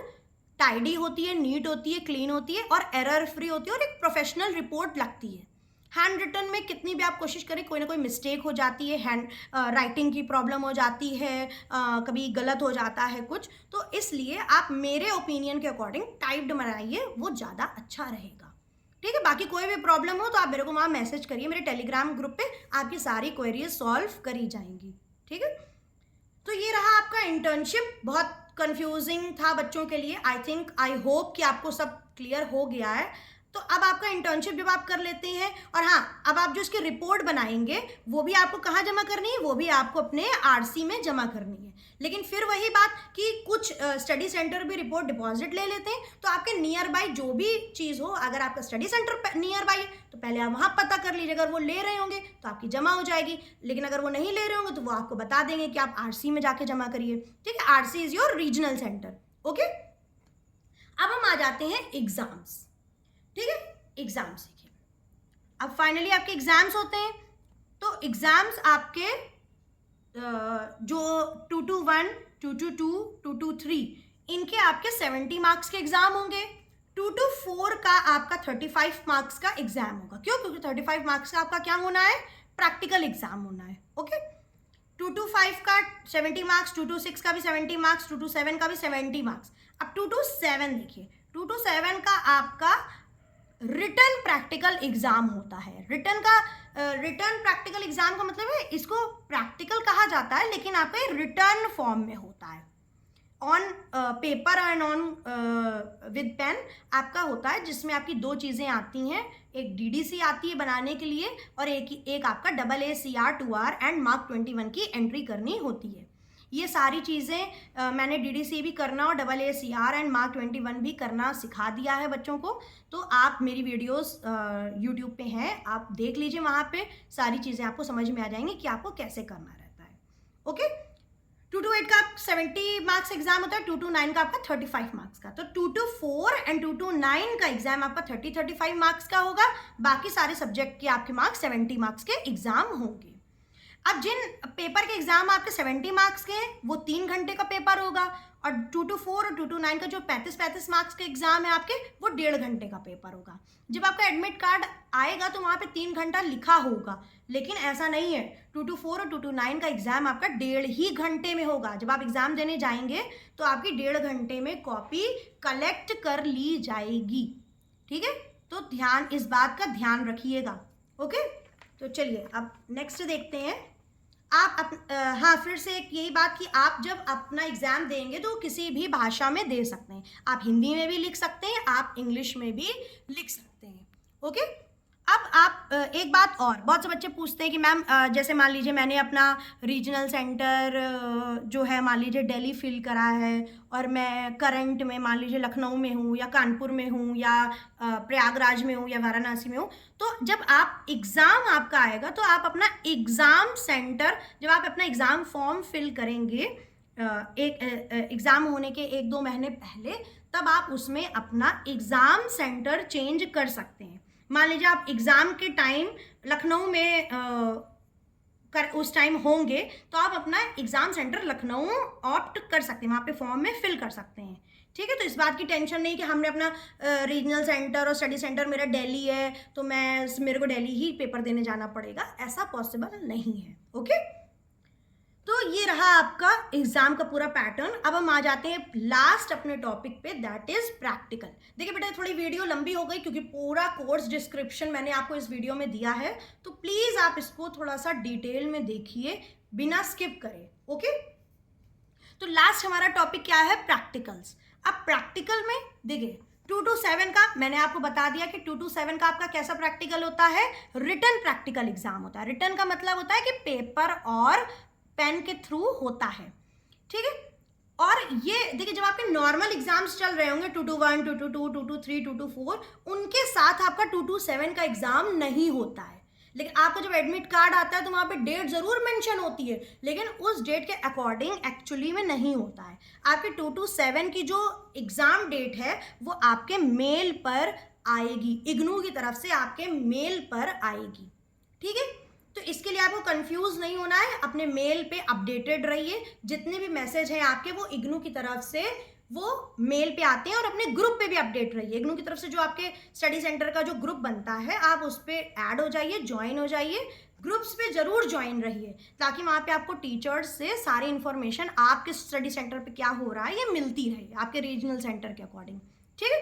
Speaker 1: टाइडी होती है, नीट होती है, क्लीन होती है और एरर फ्री होती है और एक प्रोफेशनल रिपोर्ट लगती है। हैंड रिटन में कितनी भी आप कोशिश करें, कोई ना कोई मिस्टेक हो जाती है, हैंड राइटिंग की प्रॉब्लम हो जाती है, कभी गलत हो जाता है कुछ, तो इसलिए आप मेरे ओपिनियन के अकॉर्डिंग टाइप्ड बनाइए, वो ज़्यादा अच्छा रहेगा। ठीक है, बाकी कोई भी प्रॉब्लम हो तो आप मेरे को वहाँ मैसेज करिए, मेरे टेलीग्राम ग्रुप पे आपकी सारी क्वेरीज सॉल्व करी जाएंगी। ठीक है, तो ये रहा आपका इंटर्नशिप। बहुत कंफ्यूजिंग था बच्चों के लिए। आई होप कि आपको सब क्लियर हो गया है। तो अब आपका इंटर्नशिप जब आप कर लेते हैं, और हाँ, अब आप जो इसकी रिपोर्ट बनाएंगे वो भी आपको कहाँ जमा करनी है, वो भी आपको अपने आरसी में जमा करनी है। लेकिन फिर वही बात कि कुछ स्टडी सेंटर भी रिपोर्ट डिपॉजिट ले लेते हैं, तो आपके नियर बाई जो भी चीज़ हो, अगर आपका स्टडी सेंटर नियर बाई है तो पहले आप वहाँ पता कर लीजिए, अगर वो ले रहे होंगे तो आपकी जमा हो जाएगी, लेकिन अगर वो नहीं ले रहे होंगे तो वो आपको बता देंगे कि आप आरसी में जाके जमा करिए। ठीक है, RC is your regional centre. Okay, अब हम आ जाते हैं एग्जाम्स। ठीक है, एग्जाम्स देखिए, अब फाइनली आपके एग्जाम्स होते हैं। तो एग्जाम्स आपके जो 221, 222, 223, इनके आपके 70 मार्क्स के एग्जाम होंगे। 224 का आपका 35 मार्क्स का एग्जाम होगा। क्यों? क्योंकि 35 मार्क्स का आपका क्या होना है, प्रैक्टिकल एग्जाम होना है। ओके, 2 to 5 का 70 मार्क्स, 2 to 6 का भी 70 मार्क्स, 2 to 7 का भी 70 मार्क्स। अब 2 to 7 देखिए, 2 to 7 का आपका रिटर्न प्रैक्टिकल एग्जाम होता है। रिटर्न प्रैक्टिकल एग्जाम का मतलब है इसको प्रैक्टिकल कहा जाता है, लेकिन आपका रिटर्न फॉर्म में होता है। On paper and on with pen आपका होता है, जिसमें आपकी दो चीज़ें आती हैं, एक डीडीसी आती है बनाने के लिए और एक आपका AACR 2R एंड मार्क 21 की एंट्री करनी होती है। ये सारी चीज़ें मैंने डीडीसी भी करना और AACR एंड मार्क 21 भी करना सिखा दिया है बच्चों को। तो आप मेरी वीडियोस यूट्यूब पे हैं, आप देख लीजिए, वहाँ पे सारी चीज़ें आपको समझ में आ जाएंगी कि आपको कैसे करना रहता है। ओके, 2 to 8 का 70 मार्क्स एग्जाम होता है, 2 to 9 का आपका 35 मार्क्स का। तो 2 to 4 एंड 2 to 9 का एग्जाम आपका 35 मार्क्स का होगा। बाकी सारे सब्जेक्ट के आपके मार्क्स 70 मार्क्स के एग्जाम होंगे। अब जिन पेपर के एग्जाम आपके 70 मार्क्स के हैं वो 3 घंटे का पेपर होगा, और 2 to 4 और 2 to 9 का जो 35 मार्क्स के एग्जाम है आपके, वो 1.5 घंटे का पेपर होगा। जब आपका एडमिट कार्ड आएगा तो वहाँ पे 3 घंटा लिखा होगा, लेकिन ऐसा नहीं है। 2 to 4 और 2 to 9 का एग्जाम आपका 1.5 ही घंटे में होगा। जब आप एग्जाम देने जाएंगे तो आपकी 1.5 घंटे में कॉपी कलेक्ट कर ली जाएगी। ठीक है, तो ध्यान, इस बात का ध्यान रखिएगा। ओके, तो चलिए अब नेक्स्ट देखते हैं। आप हाँ, फिर से एक यही बात कि आप जब अपना एग्जाम देंगे तो किसी भी भाषा में दे सकते हैं। आप हिंदी में भी लिख सकते हैं, आप इंग्लिश में भी लिख सकते हैं। ओके, अब आप एक बात और, बहुत से बच्चे पूछते हैं कि मैम जैसे मान लीजिए मैंने अपना रीजनल सेंटर जो है मान लीजिए दिल्ली फिल करा है, और मैं करंट में मान लीजिए लखनऊ में हूँ या कानपुर में हूँ या प्रयागराज में हूँ या वाराणसी में हूँ। तो जब आप एग्ज़ाम आपका आएगा तो आप अपना एग्ज़ाम सेंटर, जब आप अपना एग्ज़ाम फॉर्म फिल करेंगे एक एग्ज़ाम होने के 1-2 महीने पहले, तब आप उसमें अपना एग्ज़ाम सेंटर चेंज कर सकते हैं। मान लीजिए आप एग्ज़ाम के टाइम लखनऊ में उस टाइम होंगे तो आप अपना एग्ज़ाम सेंटर लखनऊ ऑप्ट कर सकते हैं, वहाँ पे फॉर्म में फिल कर सकते हैं। ठीक है, तो इस बात की टेंशन नहीं कि हमने अपना रीजनल सेंटर और स्टडी सेंटर मेरा दिल्ली है तो मेरे को दिल्ली ही पेपर देने जाना पड़ेगा, ऐसा पॉसिबल नहीं है। ओके, तो ये रहा आपका एग्जाम का पूरा पैटर्न। अब हम आ जाते हैं लास्ट अपने टॉपिक पे, दैट इज प्रैक्टिकल। देखिए बेटा, थोड़ी वीडियो लंबी हो गई क्योंकि पूरा कोर्स डिस्क्रिप्शन मैंने आपको इस वीडियो में दिया है, तो प्लीज आप इसको थोड़ा सा डिटेल में देखिए बिना स्किप करे। ओके, तो लास्ट हमारा टॉपिक क्या है, प्रैक्टिकल्स। अब प्रैक्टिकल में देखिए 2 to 7 का मैंने आपको बता दिया कि 2 to 7 का आपका कैसा प्रैक्टिकल होता है, रिटन प्रैक्टिकल एग्जाम होता है। रिटन का मतलब होता है कि पेपर और पेन के थ्रू होता है। ठीक है, और ये देखिए जब आपके नॉर्मल एग्जाम्स चल रहे होंगे 2 to 1, 2 to 2, 2 to 3, 2 to 4, उनके साथ आपका 2 to 7 का एग्जाम नहीं होता है। लेकिन आपका जब एडमिट कार्ड आता है तो वहाँ पे डेट जरूर मेंशन होती है, लेकिन उस डेट के अकॉर्डिंग एक्चुअली में नहीं होता है। आपके 2 to 7 की जो एग्जाम डेट है वो आपके मेल पर आएगी, इग्नू की तरफ से आपके मेल पर आएगी। ठीक है, तो इसके लिए आपको कंफ्यूज नहीं होना है, अपने मेल पे अपडेटेड रहिए। जितने भी मैसेज हैं आपके वो इग्नू की तरफ से वो मेल पे आते हैं, और अपने ग्रुप पे भी अपडेट रहिए। इग्नू की तरफ से जो आपके स्टडी सेंटर का जो ग्रुप बनता है आप उस पर ऐड हो जाइए, ज्वाइन हो जाइए, ग्रुप्स पे जरूर ज्वाइन रहिए, ताकि वहाँ पे आपको टीचर्स से सारी इन्फॉर्मेशन आपके स्टडी सेंटर पे क्या हो रहा है ये मिलती रहे आपके रीजनल सेंटर के अकॉर्डिंग। ठीक है,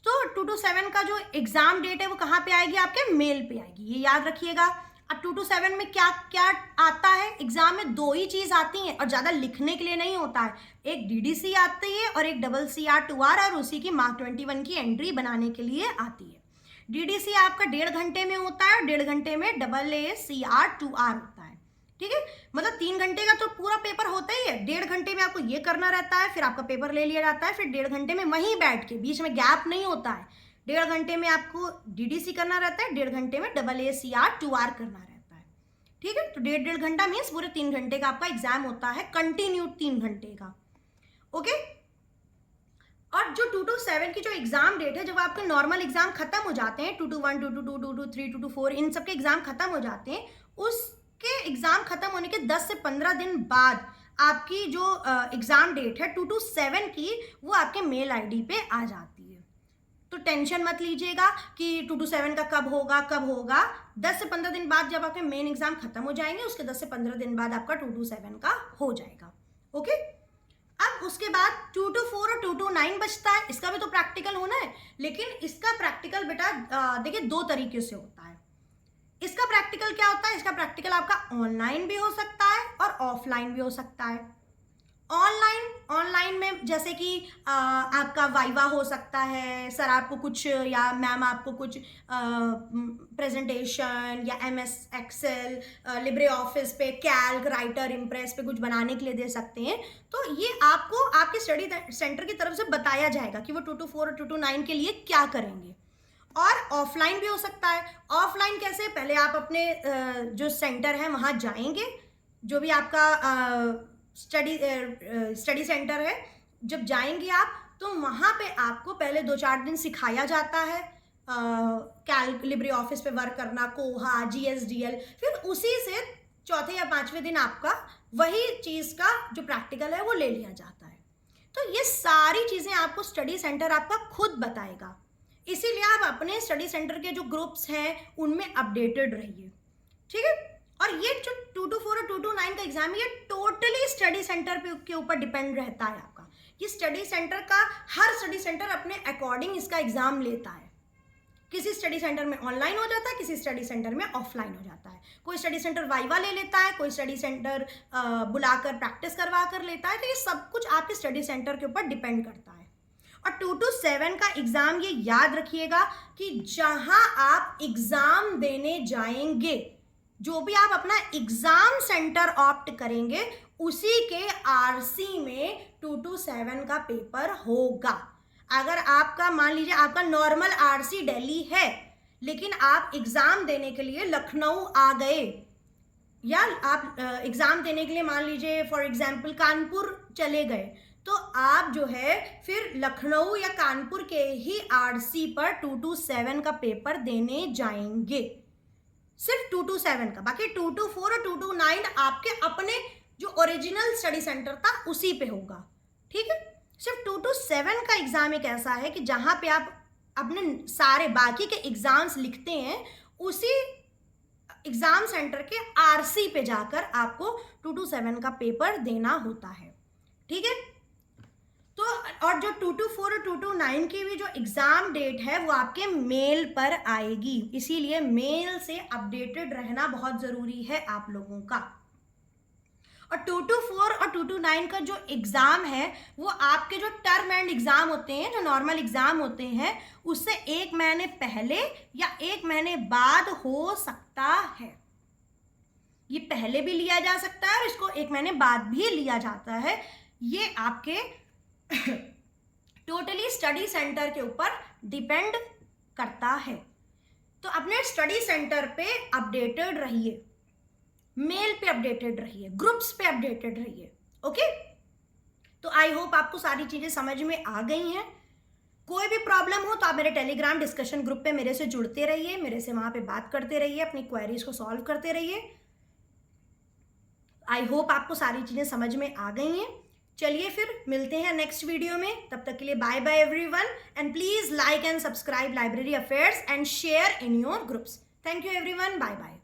Speaker 1: तो 2 to 7 का जो एग्जाम डेट है वो कहाँ पे आएगी, आपके मेल पे आएगी, ये याद रखिएगा। अब 2 to 7 में क्या क्या आता है एग्जाम में, 2 ही चीज आती हैं और ज्यादा लिखने के लिए नहीं होता है। एक डीडीसी आती है और एक AACR 2R, और उसी की मार्क 21 की एंट्री बनाने के लिए आती है। डीडीसी आपका 1.5 घंटे में होता है और 1.5 घंटे में AACR 2R होता है। ठीक है, मतलब 3 घंटे का तो पूरा पेपर होता ही है, 1.5 घंटे में आपको ये करना रहता है, फिर आपका पेपर ले लिया जाता है, फिर 1.5 घंटे में वहीं बैठ के, बीच में गैप नहीं होता है। 1.5 घंटे में आपको डीडीसी करना रहता है, 1.5 घंटे में AACR 2R करना रहता है। ठीक है, तो 1.5 घंटा मीन्स पूरे 3 घंटे का आपका एग्जाम होता है, कंटिन्यू 3 घंटे का। ओके, और जो 2 to 7 की जो एग्जाम डेट है, जब आपके नॉर्मल एग्जाम खत्म हो जाते हैं, 2 to 1, 2 to 2, 2 to 3, 2 to 4, इन सबके एग्जाम खत्म हो जाते हैं, उसके एग्जाम खत्म होने के 10 से 15 दिन बाद आपकी जो एग्जाम डेट है 2 to 7 की, वो आपके मेल आईडी पे आ जाती है। तो टेंशन मत लीजिएगा कि 2 to 7 का कब होगा 10 से 15 दिन बाद जब आपके मेन एग्जाम खत्म हो जाएंगे, उसके 10 से 15 दिन बाद आपका 2 to 7 का हो जाएगा। ओके, अब उसके बाद 2 to 4 और 2 to 9 बचता है। इसका भी तो प्रैक्टिकल होना है, लेकिन इसका प्रैक्टिकल बेटा देखिए 2 तरीके से होता है। इसका प्रैक्टिकल क्या होता है? इसका प्रैक्टिकल आपका ऑनलाइन भी हो सकता है और ऑफलाइन भी हो सकता है। ऑनलाइन में जैसे कि आपका वाइवा हो सकता है, सर आपको कुछ या मैम आपको कुछ प्रेजेंटेशन या MS एक्सेल, लिब्रे ऑफिस पे, कैल्क, राइटर, इम्प्रेस पे कुछ बनाने के लिए दे सकते हैं। तो ये आपको आपके स्टडी सेंटर की तरफ से बताया जाएगा कि वो 2 to 4 और 2 to 9 के लिए क्या करेंगे। और ऑफलाइन भी हो सकता है। ऑफलाइन कैसे? पहले आप अपने जो सेंटर है वहाँ जाएंगे, जो भी आपका स्टडी सेंटर है, जब जाएंगे आप तो वहाँ पे आपको पहले 2-4 दिन सिखाया जाता है कैल्क, लिब्रे ऑफिस पे वर्क करना, कोहा, GSDL। फिर उसी से चौथे या 5वें दिन आपका वही चीज़ का जो प्रैक्टिकल है वो ले लिया जाता है। तो ये सारी चीज़ें आपको स्टडी सेंटर आपका खुद बताएगा, इसीलिए आप अपने स्टडी सेंटर के जो ग्रुप्स हैं उनमें अपडेटेड रहिए, ठीक है। और ये जो 2 to 4 और 2 to 9 का एग्जाम है, ये टोटली स्टडी सेंटर के ऊपर डिपेंड रहता है आपका। ये स्टडी सेंटर का, हर स्टडी सेंटर अपने अकॉर्डिंग इसका एग्जाम लेता है। किसी स्टडी सेंटर में ऑनलाइन हो जाता है, किसी स्टडी सेंटर में ऑफलाइन हो जाता है। कोई स्टडी सेंटर वाइवा ले लेता है, कोई स्टडी सेंटर बुलाकर प्रैक्टिस करवा कर लेता है। तो ये सब कुछ आपके स्टडी सेंटर के ऊपर डिपेंड करता है। और 2 to 7 का एग्जाम ये याद रखिएगा कि जहां आप एग्जाम देने जाएंगे, जो भी आप अपना एग्जाम सेंटर ऑप्ट करेंगे, उसी के RC में 2 to 7 का पेपर होगा। अगर आपका मान लीजिए आपका नॉर्मल RC दिल्ली है, लेकिन आप एग्जाम देने के लिए लखनऊ आ गए, या आप एग्जाम देने के लिए मान लीजिए फॉर एग्जाम्पल कानपुर चले गए, तो आप जो है फिर लखनऊ या कानपुर के ही RC पर 2 to 7 का पेपर देने जाएंगे, सिर्फ 2 to 7 का। बाकी 2 to 4 और 2 to 9 आपके अपने जो ओरिजिनल स्टडी सेंटर था उसी पे होगा, ठीक है। सिर्फ 2 to 7 का एग्जाम एक ऐसा है कि जहां पे आप अपने सारे बाकी के एग्जाम्स लिखते हैं, उसी एग्जाम सेंटर के RC पे जाकर आपको 2 to 7 का पेपर देना होता है, ठीक है। तो और जो 2 to 4 और 2 to 9 की भी जो एग्जाम डेट है वो आपके मेल पर आएगी, इसीलिए मेल से अपडेटेड रहना बहुत जरूरी है आप लोगों का। और 2 to 4 और 2 to 9 का जो एग्जाम है वो आपके जो टर्म एंड एग्जाम होते हैं, जो नॉर्मल एग्जाम होते हैं, उससे 1 महीने पहले या 1 महीने बाद हो सकता है। ये पहले भी लिया जा सकता है और इसको 1 महीने बाद भी लिया जाता है। ये आपके टोटली स्टडी सेंटर के ऊपर डिपेंड करता है। तो अपने स्टडी सेंटर पे अपडेटेड रहिए, मेल पे अपडेटेड रहिए, ग्रुप्स पे अपडेटेड रहिए, ओके। तो आई होप आपको सारी चीजें समझ में आ गई हैं। कोई भी प्रॉब्लम हो तो आप मेरे टेलीग्राम डिस्कशन ग्रुप पे मेरे से जुड़ते रहिए, मेरे से वहां पे बात करते रहिए, अपनी क्वेरीज को सॉल्व करते रहिए। आई होप आपको सारी चीजें समझ में आ गई हैं। चलिए फिर मिलते हैं नेक्स्ट वीडियो में, तब तक के लिए bye bye everyone, and please like and subscribe library affairs and share in your groups. Thank you everyone, bye bye.